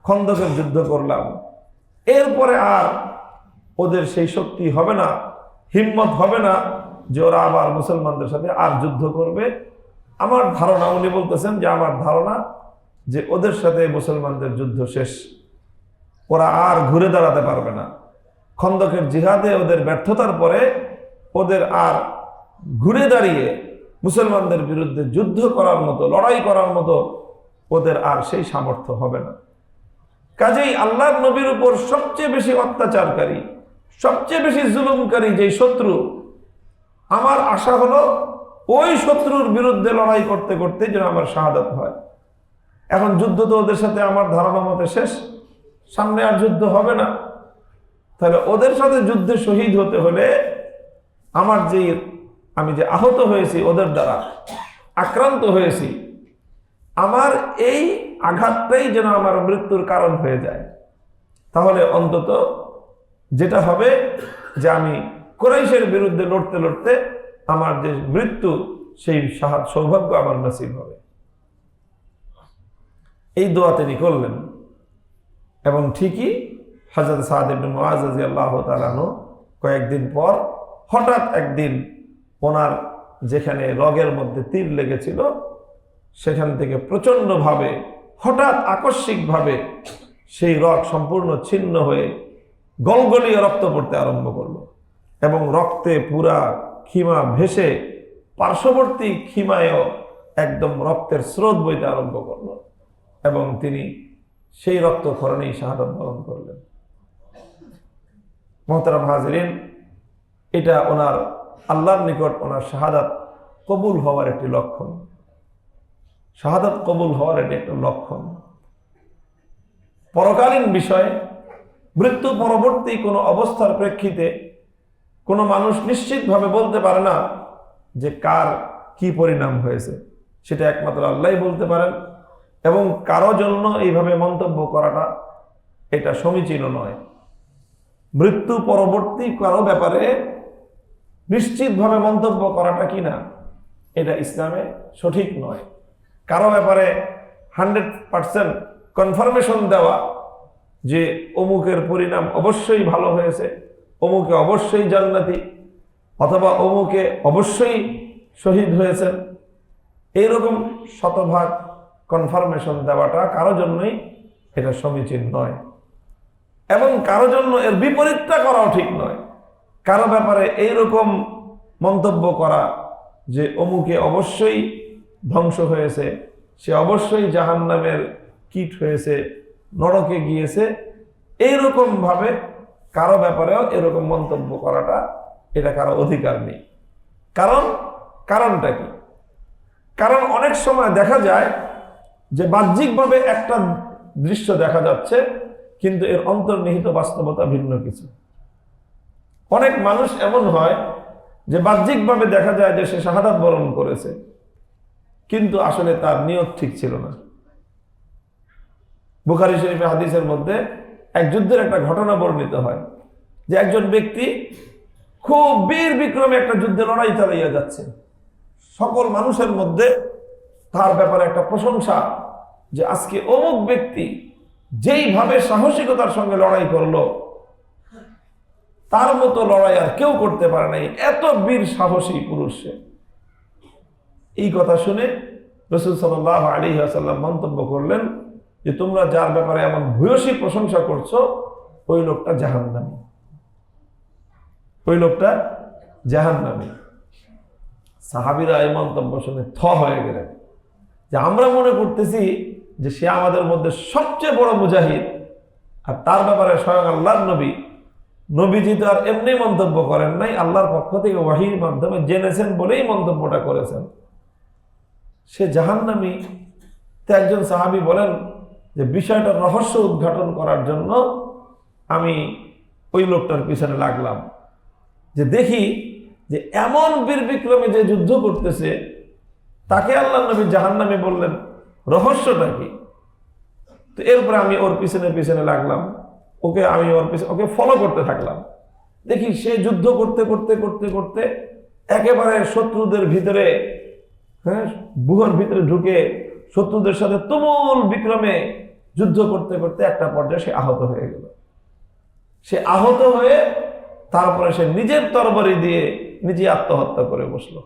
খন্দকের যুদ্ধ করলাম, এরপরে আর ওদের সেই শক্তি হবে না, হিম্মত হবে না যে ওরা আবার মুসলমানদের সাথে আর যুদ্ধ করবে। আমার ধারণা, উনি বলতেছেন যে আমার ধারণা যে ওদের সাথে মুসলমানদের যুদ্ধ শেষ, ওরা আর ঘুরে দাঁড়াতে পারবে না। খন্দকের জিহাদে ওদের ব্যর্থতার পরে ওদের আর ঘুরে দাঁড়িয়ে মুসলমানদের বিরুদ্ধে যুদ্ধ করার মতো, লড়াই করার মতো ওদের আর সেই সামর্থ্য হবে না। কাজেই আল্লাহর নবীর উপর সবচেয়ে বেশি অত্যাচারকারী, সবচেয়ে বেশি জুলুমকারী যেই শত্রু, আমার আশা হলো ওই শত্রুর বিরুদ্ধে লড়াই করতে করতে যেন আমার শাহাদাত হয়। এখন যুদ্ধ তো ওদের সাথে আমার ধারণা মতে শেষ, সামনে আর যুদ্ধ হবে না। তাহলে ওদের সাথে যুদ্ধে শহীদ হতে হলে আমি যে আহত হয়েছি, ওদের দ্বারা আক্রান্ত হয়েছি, আমার এই আঘাতটাই যেন আমার মৃত্যুর কারণ হয়ে যায়। তাহলে অন্তত যেটা হবে যে আমি কুরাইশের বিরুদ্ধে লড়তে লড়তে আমার যে মৃত্যু, সেই সৌভাগ্য আমার নসিব হবে। এই দোয়া তিনি করলেন। এবং ঠিকই হযরত সাদ ইবনে মুআয রাদিয়াল্লাহু তাআলা আনহু কয়েকদিন পর হঠাৎ একদিন ওনার যেখানে রগের মধ্যে তীর লেগেছিল, সেখান থেকে প্রচণ্ডভাবে হঠাৎ আকস্মিকভাবে সেই রগ সম্পূর্ণ ছিন্ন হয়ে গলগলিয়ে রক্ত পড়তে আরম্ভ করলো এবং রক্তে পুরা খিমা ভেসে পার্শ্ববর্তী খিমায়ও একদম রক্তের স্রোত বইতে আরম্ভ করলো এবং তিনি সেই রক্তক্ষরণেই শাহাদাত বরণ করলেন। মুহতারাম হাজিরিন, এটা ওনার আল্লাহর নিকট ওনার শাহাদাত কবুল হওয়ার একটি লক্ষণ। শাহাদাত কবুল হওয়ার এটি একটা লক্ষণ। পরকালীন বিষয়ে মৃত্যু পরবর্তী কোনো অবস্থার প্রেক্ষিতে কোনো মানুষ নিশ্চিতভাবে বলতে পারে না যে কার কি পরিণাম হয়েছে, সেটা একমাত্র আল্লাহই বলতে পারেন। এবং কারো জন্য এইভাবে মন্তব্য করাটা এটা সমীচীন নয়। মৃত্যু পরবর্তী কারো ব্যাপারে নিশ্চিতভাবে মন্তব্য করাটা কিনা, এটা ইসলামে সঠিক নয়। কারো ব্যাপারে 100% কনফার্মেশন দেওয়া যে অমুকের পরিণাম অবশ্যই ভালো হয়েছে, অমুকে অবশ্যই জান্নাতি, অথবা অমুকে অবশ্যই শহীদ হয়েছেন, এইরকম শতভাগ কনফার্মেশন দেওয়াটা কারো জন্যই এটা সমীচীন নয়। এবং কারো জন্য এর বিপরীতটা করাও ঠিক নয়। কারো ব্যাপারে এইরকম মন্তব্য করা যে অমুকে অবশ্যই ধ্বংস হয়েছে, সে অবশ্যই জাহান্নামের কীট হয়েছে, নরকে গিয়েছে, এইরকম ভাবে কারো ব্যাপারেও এরকম মন্তব্য করাটা এটা কারো অধিকার নেই। কারণটা কি? কারণ অনেক সময় দেখা যায় যে বাহ্যিকভাবে একটা দৃশ্য দেখা যাচ্ছে, কিন্তু এর অন্তর্নিহিত বাস্তবতা ভিন্ন কিছু। অনেক মানুষ এমন হয় যে বাহ্যিকভাবে দেখা যায় যে সে শাহাদাত বরণ করেছে, কিন্তু আসলে তার নিয়ত ঠিক ছিল না। বুখারী শরীফের হাদিসের মধ্যে এক যুদ্ধের একটা ঘটনা বর্ণিত হয় যে একজন ব্যক্তি খুব বীর বিক্রমে একটা যুদ্ধে লড়াই চালাইয়া যাচ্ছে। সকল মানুষের মধ্যে তার ব্যাপারে একটা প্রশংসা যে আজকে অমুক ব্যক্তি যেইভাবে সাহসিকতার সঙ্গে লড়াই করলো, তার মতো লড়াই আর কেউ করতে পারে নাই, এত বীর সাহসী পুরুষ সে। এই কথা শুনে রাসূল সাল্লাল্লাহু আলাইহি ওয়াসাল্লাম মন্তব্য করলেন যে তোমরা যার ব্যাপারে এমন ভূয়সী প্রশংসা করছো, ওই লোকটা জাহান্নামী, ওই লোকটা জাহান্নামী। সাহাবীরা এই মন্তব্য শুনে থ হয়ে গেলেন যে আমরা মনে করতেছি যে সে আমাদের মধ্যে সবচেয়ে বড় মুজাহিদ, আর তার ব্যাপারে স্বয়ং আল্লাহর নবীজি তো আর এমনি মন্তব্য করেন নাই, আল্লাহর পক্ষ থেকে ওয়াহির মাধ্যমে জেনেছেন বলেই মন্তব্যটা করেছেন, সে জাহান্নামী। তো একজন সাহাবী বলেন যে বিষয়টার রহস্য উদ্ঘাটন করার জন্য আমি ওই লোকটার পিছনে লাগলাম, যে দেখি যে এমন বীর বিক্রমে যে যুদ্ধ করতেছে তাকে আল্লাহর নবী জাহান্নামী বললেন, রহস্যটা কি? তো এরপরে আমি ওর পিছনে পিছনে লাগলাম, ওকে ফলো করতে থাকলাম। দেখি সে যুদ্ধ করতে করতে করতে করতে একেবারে শত্রুদের ভিতরে, বুহর ভিতরে ঢুকে শত্রুদের সাথে তুমুল বিক্রমে যুদ্ধ করতে করতে একটা পর্যায়ে সে আহত হয়ে গেল। সে আহত হয়ে তারপরে সে নিজের তরবারি দিয়ে নিজে আত্মহত্যা করে বসলো।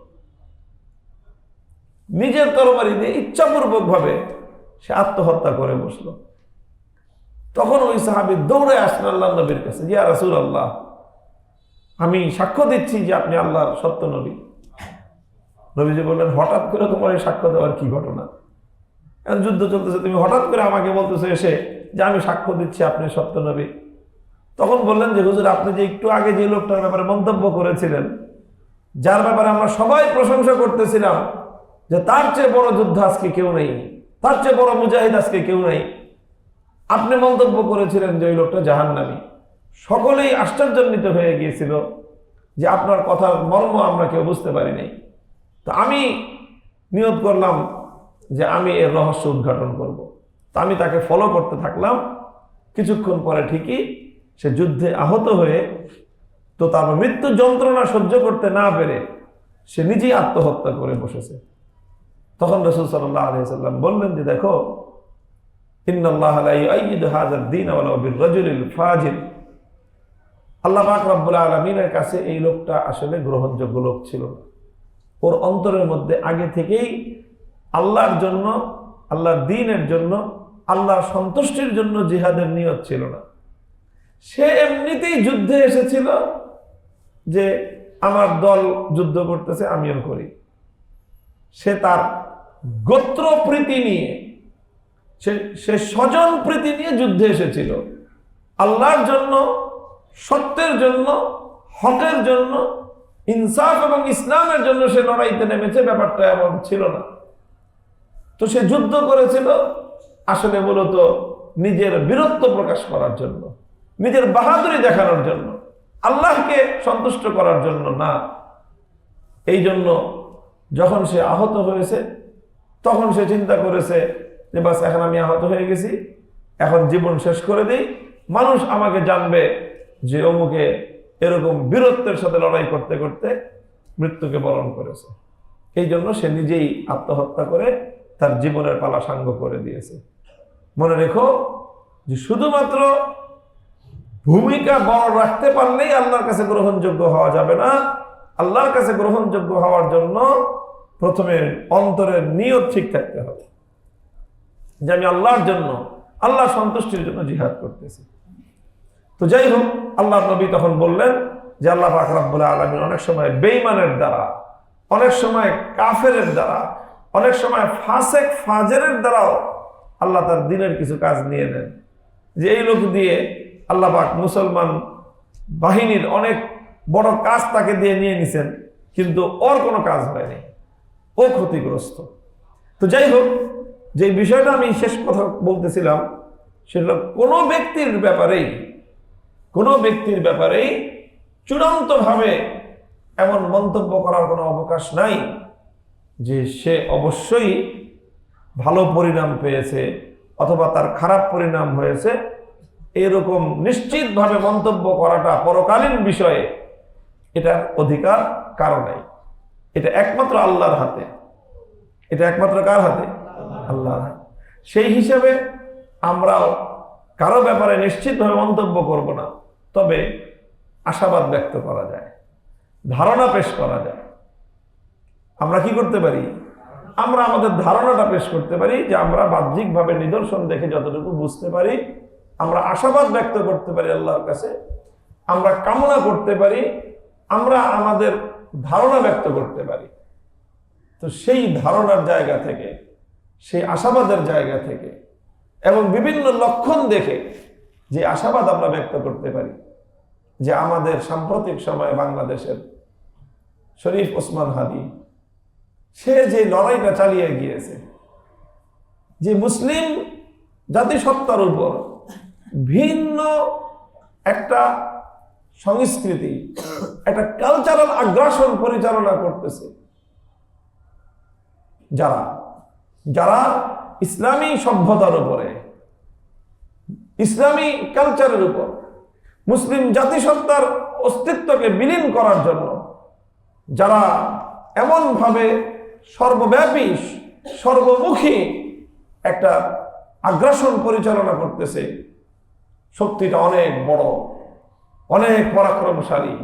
নিজের তরবারি দিয়ে ইচ্ছাপূর্বক ভাবে সে আত্মহত্যা করে বসলো। তখন ওই সাহাবী দৌড়ে আসলেন আল্লাহ নবীর কাছে, ইয়া রাসূলুল্লাহ, আমি সাক্ষ্য দিচ্ছি যে আপনি আল্লাহর সত্য নবী। নবীজি বললেন, হঠাৎ করে তোমার এই সাক্ষ্য দেওয়ার কি ঘটনা? এখন যুদ্ধ চলতেছে, তুমি হঠাৎ করে আমাকে বলতেছো এসে যে আমি সাক্ষ্য দিচ্ছি আপনি সত্য নবী। তখন বললেন যে হুজুর, আপনি যে একটু আগে যে লোকটার ব্যাপারে মন্তব্য করেছিলেন, যার ব্যাপারে আমরা সবাই প্রশংসা করতেছিলাম যে তার চেয়ে বড় যুদ্ধ আজকে কেউ নেই, তার চেয়ে বড় মুজাহিদ আজকে কেউ নেই, আপনি মন্তব্য করেছিলেন যে ওই লোকটা জাহান্নামী। সকলেই আশ্চর্যান্বিত হয়ে গিয়েছিল যে আপনার কথার মর্ম আমরা কেউ বুঝতে পারি নাই। তো আমি নিয়ত করলাম যে আমি এর রহস্য উদ্ঘাটন করব। তা আমি তাকে ফলো করতে থাকলাম। কিছুক্ষণ পরে ঠিকই সে যুদ্ধে আহত হয়ে, তো তার মৃত্যু যন্ত্রণা সহ্য করতে না পেরে সে নিজেই আত্মহত্যা করে বসেছে। তখন রাসূল সাল্লাল্লাহু আলাইহি ওয়াসাল্লাম বললেন যে দেখো, ইন্নাল্লাহা লা ইউআইয়িদু হাযা ad-দীন ওয়ালা বির-রাজুলিল ফাজির। আল্লাহ পাক রব্বুল আলামিনের কাছে এই লোকটা আসলে গ্রহণযোগ্য লোক ছিল না। ওর অন্তরের মধ্যে আগে থেকেই আল্লাহর জন্য, আল্লাহর দ্বীনের জন্য, আল্লাহর সন্তুষ্টির জন্য জিহাদের নিয়ত ছিল না। সে এমনিতেই যুদ্ধে এসেছিল যে আমার দল যুদ্ধ করতেছে, আমিও করি। সে তার গোত্র প্রীতি নিয়ে, সে স্বজন প্রীতি নিয়ে যুদ্ধে এসেছিল। আল্লাহর জন্য, সত্যের জন্য, হকের জন্য, ইনসাফ এবং ইসলামের জন্য সে লড়াইতে নেমেছে। ব্যাপারটা এমন ছিল না। তো সে যুদ্ধ করেছিল আসলে মূলত নিজের বীরত্ব প্রকাশ করার জন্য, নিজের বাহাদুরি দেখানোর জন্য, আল্লাহকে সন্তুষ্ট করার জন্য না। এই জন্য যখন সে আহত হয়েছে তখন সে চিন্তা করেছে যে বাস, এখন আমি আহত হয়ে গেছি, এখন জীবন শেষ করে দিই, মানুষ আমাকে জানবে যে অমুকে এরকম বীরত্বের সাথে লড়াই করতে করতে মৃত্যুকে বরণ করেছে। এই জন্য সে নিজেই আত্মহত্যা করে তার জীবনের পালা সাঙ্গ করে দিয়েছে। মনে রেখো যে শুধুমাত্র ভূমিকা বড় রাখতে পারলেই আল্লাহর কাছে গ্রহণযোগ্য হওয়া যাবে না। আল্লাহর কাছে গ্রহণযোগ্য হওয়ার জন্য প্রথমে অন্তরের নিয়ত ঠিক থাকতে হবে যে আমি আল্লাহর জন্য, আল্লাহ সন্তুষ্টির জন্য জিহাদ করতেছি। তো যাই হোক, আল্লাহ নবী তখন বললেন যে আল্লাহ পাক রব্বুল আলামিন অনেক সময় বেঈমানের দ্বারা, অনেক সময় কাফেরের দ্বারা, অনেক সময় ফাসেক ফাজেরের দ্বারাও আল্লাহ তার দিনের কিছু কাজ নিয়ে নেন। যে এই লোক দিয়ে আল্লাহ পাক মুসলমান বাহিনীর অনেক বড় কাজ তাকে দিয়ে নিয়ে নিছেন, কিন্তু ওর কোনো কাজ হয়নি, ও ক্ষতিগ্রস্ত। তো যাই হোক, যে বিষয়টা আমি শেষ কথা বলতেছিলাম সেটা কোনো ব্যক্তির ব্যাপারেই চূড়ান্তভাবে এমন মন্তব্য করার কোনো অবকাশ নাই যে সে অবশ্যই ভালো পরিণাম পেয়েছে অথবা তার খারাপ পরিণাম হয়েছে। এরকম নিশ্চিতভাবে মন্তব্য করাটা পরকালীন বিষয়ে এটার অধিকার কারো নাই। এটা একমাত্র আল্লাহর হাতে। এটা একমাত্র কার হাতে? আল্লাহর হাতে। সেই হিসাবে আমরাও কারো ব্যাপারে নিশ্চিতভাবে মন্তব্য করব না, তবে আশাবাদ ব্যক্ত করা যায়, ধারণা পেশ করা যায়। আমরা কি করতে পারি? আমরা আমাদের ধারণাটা পেশ করতে পারি যে আমরা বাহ্যিকভাবে নিদর্শন দেখে যতটুকু বুঝতে পারি, আমরা আশাবাদ ব্যক্ত করতে পারি আল্লাহর কাছে, আমরা কামনা করতে পারি, আমরা আমাদের ধারণা ব্যক্ত করতে পারি। তো সেই ধারণার জায়গা থেকে, সেই আশাবাদের জায়গা থেকে এবং বিভিন্ন লক্ষণ দেখে যে আশাবাদ আমরা ব্যক্ত করতে পারি যে আমাদের সাম্প্রতিক সময়ে বাংলাদেশের শরীফ ওসমান হাদি, সে যে লড়াইটা চালিয়ে গিয়েছে, যে মুসলিম জাতিসত্তার উপর ভিন্ন একটা সংস্কৃতি, একটা কালচারাল আগ্রাসন পরিচালনা করতেছে, যারা ইসলামী সভ্যতার উপরে, ইসলামী কালচারের উপর মুসলিম জাতিসত্তার অস্তিত্বকে বিলীন করার জন্য যারা এমনভাবে সর্বব্যাপী, সর্বমুখী একটা আগ্রাসন পরিচালনা করতেছে, শক্তিটা অনেক বড়, অনেক পরাক্রমশালী,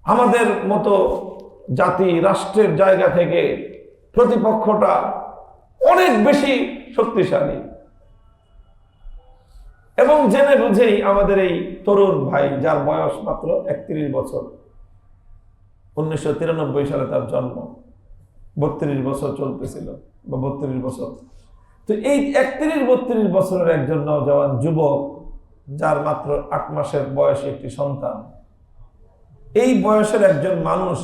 আমাদের মতো জাতি রাষ্ট্রের জায়গা থেকে প্রতিপক্ষটা অনেক বেশি শক্তিশালী, এবং জেনে বুঝেই আমাদের এই তরুণ ভাই, যার বয়স মাত্র 31 বছর, 1993 সালে তার জন্ম, 32 বছর চলতেছিল বা 32 বছর। তো এই 31-32 বছরের একজন নওজওয়ান যুবক, যার মাত্র 8 মাসের বয়সী একটি সন্তান, এই বয়সের একজন মানুষ,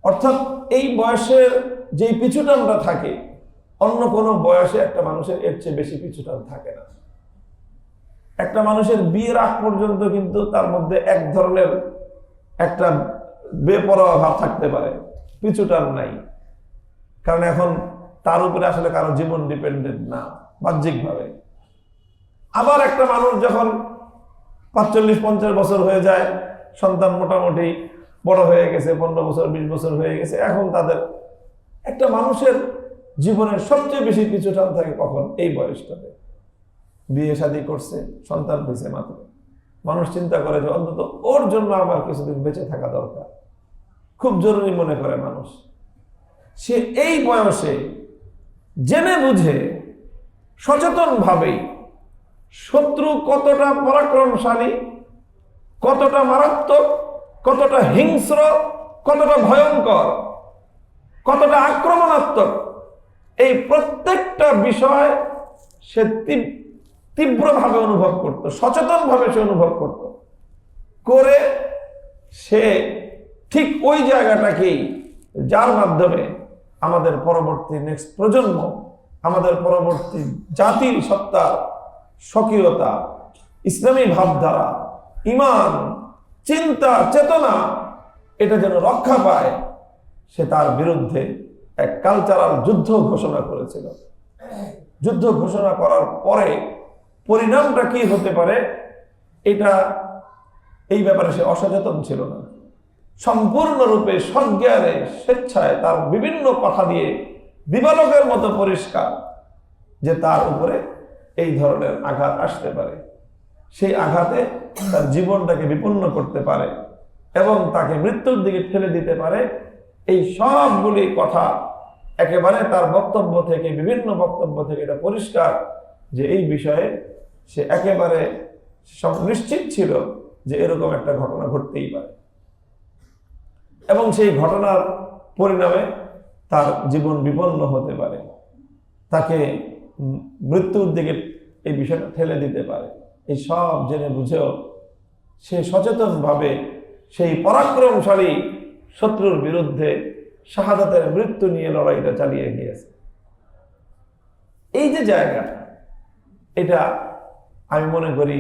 অর্থাৎ এই বয়সের যেই পিছুটানটা থাকে, অন্য কোনো বয়সে একটা মানুষের এর চেয়ে বেশি পিছুটান থাকে না। একটা মানুষের বিয়ের আগ পর্যন্ত কিন্তু তার মধ্যে এক ধরনের একটা বেপরোয়া ভাব থাকতে পারে, পিছুটান নাই, কারণ এখন তার উপরে আসলে কারো জীবন ডিপেন্ডেন্ট না বাহ্যিকভাবে। আবার একটা মানুষ যখন 45-50 বছর হয়ে যায়, সন্তান মোটামুটি বড় হয়ে গেছে, 15 বছর 20 বছর হয়ে গেছে, এখন তাদের একটা মানুষের জীবনের সবচেয়ে বেশি পিছুটান থাকে কখন? এই বয়সটাতে। বিয়ে শাদী করছে, সন্তান হয়েছে মাত্র, মানুষ চিন্তা করে যে অন্তত ওর জন্য আমার কিছুদিন বেঁচে থাকা দরকার, খুব জরুরি মনে করে মানুষ। সে এই বয়সে জেনে বুঝে সচেতন ভাবেই শত্রু কতটা পরাক্রমশালী, কতটা মারাত্মক, কতটা হিংস্র, কতটা ভয়ঙ্কর, কতটা আক্রমণাত্মক, এই প্রত্যেকটা বিষয় সে তীব্রভাবে অনুভব করত, সচেতনভাবে সে অনুভব করত, করে সে ঠিক ওই জায়গাটাকেই, যার মাধ্যমে আমাদের পরবর্তী নেক্সট প্রজন্ম, আমাদের পরবর্তী জাতির সত্তার স্বকীয়তা, ইসলামী ভাবধারা, ঈমান, চিন্তা, চেতনা, এটা যেন রক্ষা পায়, সে তার বিরুদ্ধে এক কালচারাল যুদ্ধ ঘোষণা করেছিল। যুদ্ধ ঘোষণা করার পরে পরিণামটা কি হতে পারে, এটা এই ব্যাপারে সে অসচেতন ছিল না। সম্পূর্ণরূপে সজ্ঞানে স্বেচ্ছায় তার বিভিন্ন কথা দিয়ে দিবালোকের মতো পরিষ্কার যে তার উপরে এই ধরনের আঘাত আসতে পারে, সেই আঘাতে তার জীবনটাকে বিপন্ন করতে পারে এবং তাকে মৃত্যুর দিকে ঠেলে দিতে পারে। এই সবগুলি কথা একেবারে তার বক্তব্য থেকে, বিভিন্ন বক্তব্য থেকে এটা পরিষ্কার যে এই বিষয়ে সে একেবারে নিশ্চিত ছিল যে এরকম একটা ঘটনা ঘটতেই পারে, এবং সেই ঘটনার পরিণামে তার জীবন বিপন্ন হতে পারে, তাকে মৃত্যুর দিকে এই বিষয়টা ঠেলে দিতে পারে। এই সব জেনে বুঝেও সে সচেতনভাবে সেই পরাক্রমশালী শত্রুর বিরুদ্ধে শাহাদাতের মৃত্যু নিয়ে লড়াইটা চালিয়ে গিয়েছে। এই যে জায়গাটা, এটা আমি মনে করি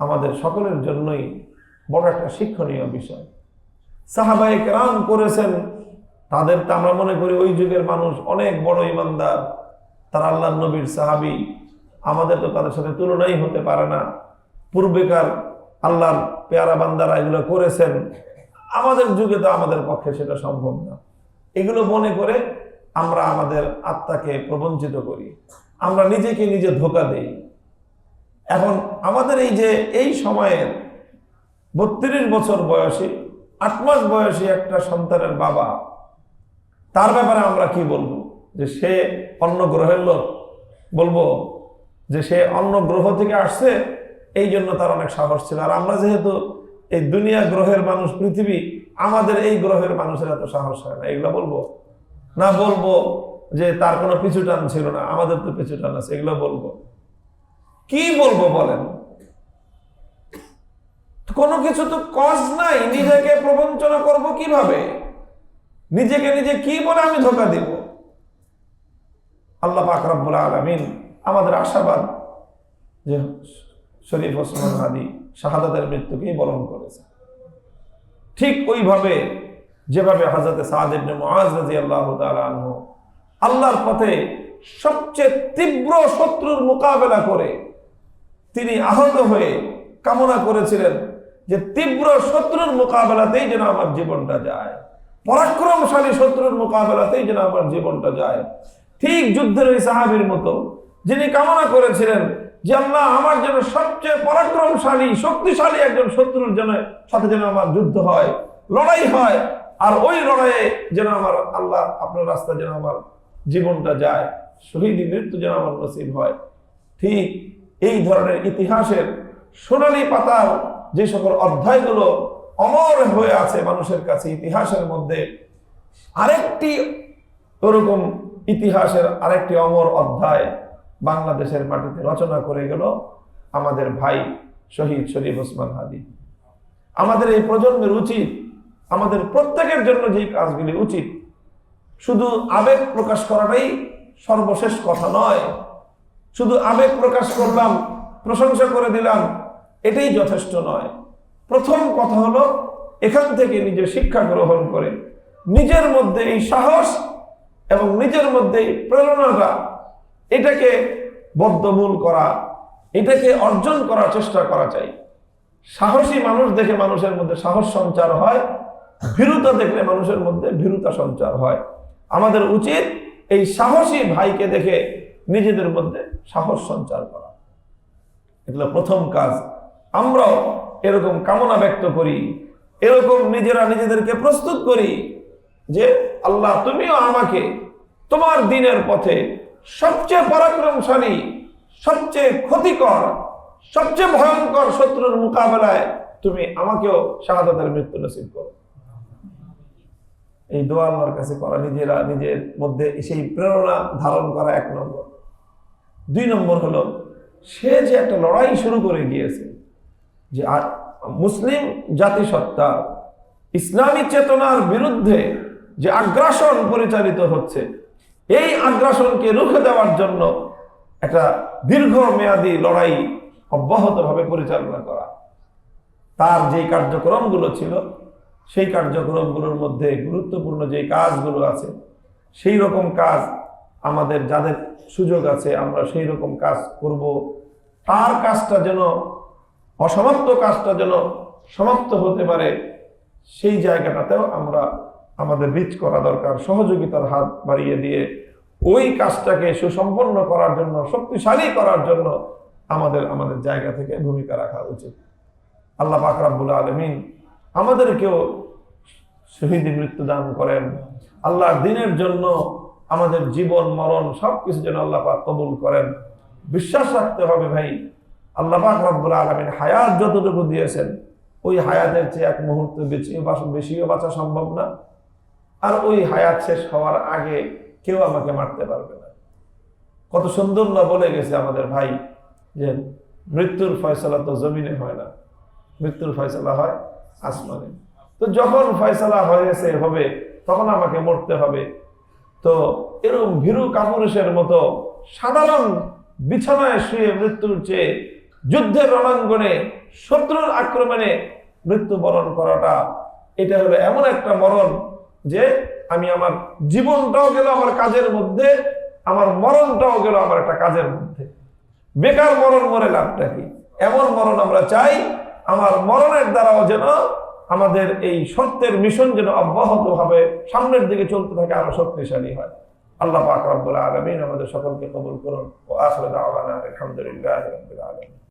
আমাদের সকলের জন্যই বড় একটা শিক্ষণীয় বিষয়। সাহাবায়ে কেরাম করেছেন, তাদের তো আমরা মনে করি ওই যুগের মানুষ অনেক বড় ইমানদার, তারা আল্লাহর নবীর সাহাবী, আমাদের তো তাদের সাথে তুলনাই হতে পারে না। পূর্বেকার আল্লাহর পেয়ারা বান্দারা এগুলো করেছেন, আমাদের যুগে তো আমাদের পক্ষে সেটা সম্ভব না। এগুলো মনে করে আমরা আমাদের আত্মাকে প্রবঞ্চিত করি, আমরা নিজেকে নিজে ধোঁকা দেই। এখন আমাদের এই যে এই সময়ের 32 বছর বয়সী, 8 মাস বয়সী একটা সন্তানের বাবা, তার ব্যাপারে আমরা কি বলবো? যে সে অন্য গ্রহের লোক? বলবো যে সে অন্য গ্রহ থেকে আসছে, এই জন্য তার অনেক সাহস ছিল। আর আমরা যেহেতু এই দুনিয়া গ্রহের মানুষ, পৃথিবী, আমাদের এই গ্রহের মানুষের এত সাহস হয় না, এগুলো বলবো না? বলবো যে তার কোনো পিছুটান ছিল না, আমাদের তো পিছুটান আছে, এগুলো বলবো? কি বলবো বলেন? কোনো কিছু তো কজ নাই, নিজেকে প্রবঞ্চনা করব কিভাবে? নিজেকে নিজে কি বলে আমি ধোঁকা দিব? আল্লাহ পাক রব্বুল আলামিন আমাদের আশাবাদ যে শরীফ ওসমান হাদি শাহাদাতের মৃত্যুকেই বরণ করেছে। ঠিক ওইভাবে যেভাবে হযরত সাদ ইবনে মুআজ রাদিয়াল্লাহু তাআলা আনহু আল্লাহর পথে সবচেয়ে তীব্র শত্রুর মোকাবেলা করে তিনি আহত হয়ে কামনা করেছিলেন যে তীব্র শত্রুর মোকাবেলাতেই যেন আমার জীবনটা যায়, পরাক্রমশালী শত্রুর মোকাবেলাতেই যেন আমার জীবনটা যায়। ঠিক যুদ্ধের ওই সাহাবীর মতো যিনি কামনা করেছিলেন যে আল্লাহ আমার যেন সবচেয়ে পরাক্রমশালী শক্তিশালী একজন শত্রুর সাথে যেন আমার যুদ্ধ হয়, লড়াই হয়, আর ওই লড়াইয়ে যেন আমার আল্লাহ আপনার রাস্তায় যেন আমার জীবনটা যায়, শহীদ মৃত্যু যেন আমার নসিব হয়। ঠিক এই ধরনের ইতিহাসের সোনালী পাতার যে সকল অধ্যায়গুলো অমর হয়ে আছে মানুষের কাছে ইতিহাসের মধ্যে, আরেকটি ওরকম ইতিহাসের আরেকটি অমর অধ্যায় বাংলাদেশের মাটিতে রচনা করে গেল আমাদের ভাই শহীদ শরীফ ওসমান হাদি। আমাদের এই প্রজন্মের উচিত, আমাদের প্রত্যেকের জন্য যেই কাজগুলি উচিত, শুধু আবেগ প্রকাশ করাটাই সর্বশেষ কথা নয়। শুধু আবেগ প্রকাশ করলাম, প্রশংসা করে দিলাম, এটাই যথেষ্ট নয়। প্রথম কথা হলো এখান থেকে নিজের শিক্ষা গ্রহণ করে নিজের মধ্যে এই সাহস এবং নিজের মধ্যে এই প্রেরণাটা, এটাকে বদ্ধমূল করা, এটাকে অর্জন করার চেষ্টা করা চাই। সাহসী মানুষ দেখে মানুষের মধ্যে সাহস সঞ্চার হয়, ভীরুতা দেখলে মানুষের মধ্যে ভীরুতা সঞ্চার হয়। আমাদের উচিত এই সাহসী ভাইকে দেখে নিজেদের মধ্যে সাহস সঞ্চার করা। এগুলো প্রথম কাজ। আমরাও এরকম কামনা ব্যক্ত করি, এরকম নিজেরা নিজেদেরকে প্রস্তুত করি যে আল্লাহ তুমিও আমাকে তোমার দ্বীনের পথে সবচেয়ে পরাক্রমশালী, সবচেয়ে ক্ষতিকর, সবচেয়ে ভয়ঙ্কর শত্রুর মোকাবেলায় তুমি আমাকেও শাহাদাতের মৃত্যু নসিব করো। এই দোয়া আল্লাহর কাছে করা, নিজেরা নিজের মধ্যে সেই প্রেরণা ধারণ করা 1 নম্বর। 2 নম্বর হলো সে যে একটা লড়াই শুরু করে গিয়েছে, যে মুসলিম জাতিসত্তা ইসলামী চেতনার বিরুদ্ধে যে আগ্রাসন পরিচালিত হচ্ছে, এই আগ্রাসনকে রুখে দেওয়ার জন্য একটা দীর্ঘমেয়াদী লড়াই অব্যাহতভাবে পরিচালনা করা। তার যেই কার্যক্রমগুলো ছিল, সেই কার্যক্রমগুলোর মধ্যে গুরুত্বপূর্ণ যে কাজগুলো আছে, সেই রকম কাজ আমাদের যাদের সুযোগ আছে আমরা সেই রকম কাজ করব। তার কাজটা যেন অসমাপ্ত কাজটা যেন সমাপ্ত হতে পারে, সেই জায়গাটাতেও আমরা আমাদের রিচ করা দরকার। সহযোগিতার হাত বাড়িয়ে দিয়ে ওই কাজটাকে সুসম্পন্ন করার জন্য, শক্তিশালী করার জন্য আমাদের জায়গা থেকে ভূমিকা রাখা উচিত। আল্লাহ পাক রব্বুল আলামিন আমাদেরকেও শহীদ মৃত্যু দান করেন। আল্লাহর দ্বীনের জন্য আমাদের জীবন মরণ সবকিছু যেন আল্লাহ পাক কবুল করেন। বিশ্বাস রাখতে হবে ভাই, আল্লাহ পাক রব্বুল আলামিন হায়াত যতটুকু দিয়েছেন, ওই হায়াতের চেয়ে 1 মুহূর্ত বেশিও বাঁচা সম্ভব না। আর ওই হায়াত শেষ হওয়ার আগে কেউ আমাকে মারতে পারবে না। কত সুন্দর না বলে গেছে আমাদের ভাই যে মৃত্যুর ফয়সালা তো জমিনে হয় না, মৃত্যুর ফয়সালা হয় আসমানে। তো যখন ফয়সালা হয়েছে হবে, তখন আমাকে মরতে হবে। তো এরকম ভীরু কাপুরুষের মতো সাধারণ বিছানায় শুয়ে মৃত্যুর চেয়ে যুদ্ধের রণাঙ্গনে শত্রুর আক্রমণে মৃত্যুবরণ করাটা, এটা হলো এমন একটা মরণ যে আমি আমার জীবনটাও গেল আমার কাজের মধ্যে, আমার মরণটাও গেল আমার একটা কাজের মধ্যে। বেকার মরণ মরে লাভটা কি? এমন মরণ আমরা চাই, আমার মরণের দ্বারাও যেন আমাদের এই সত্যের মিশন যেন অব্যাহতভাবে সামনের দিকে চলতে থাকে, আরো শক্তিশালী হয়। আল্লাহ পাক রব্বুল আলামিন আমাদের সকলকে কবুল করুন। ওয়া আখিরু দাওয়ানা আলহামদুলিল্লাহি রাব্বিল আলামিন।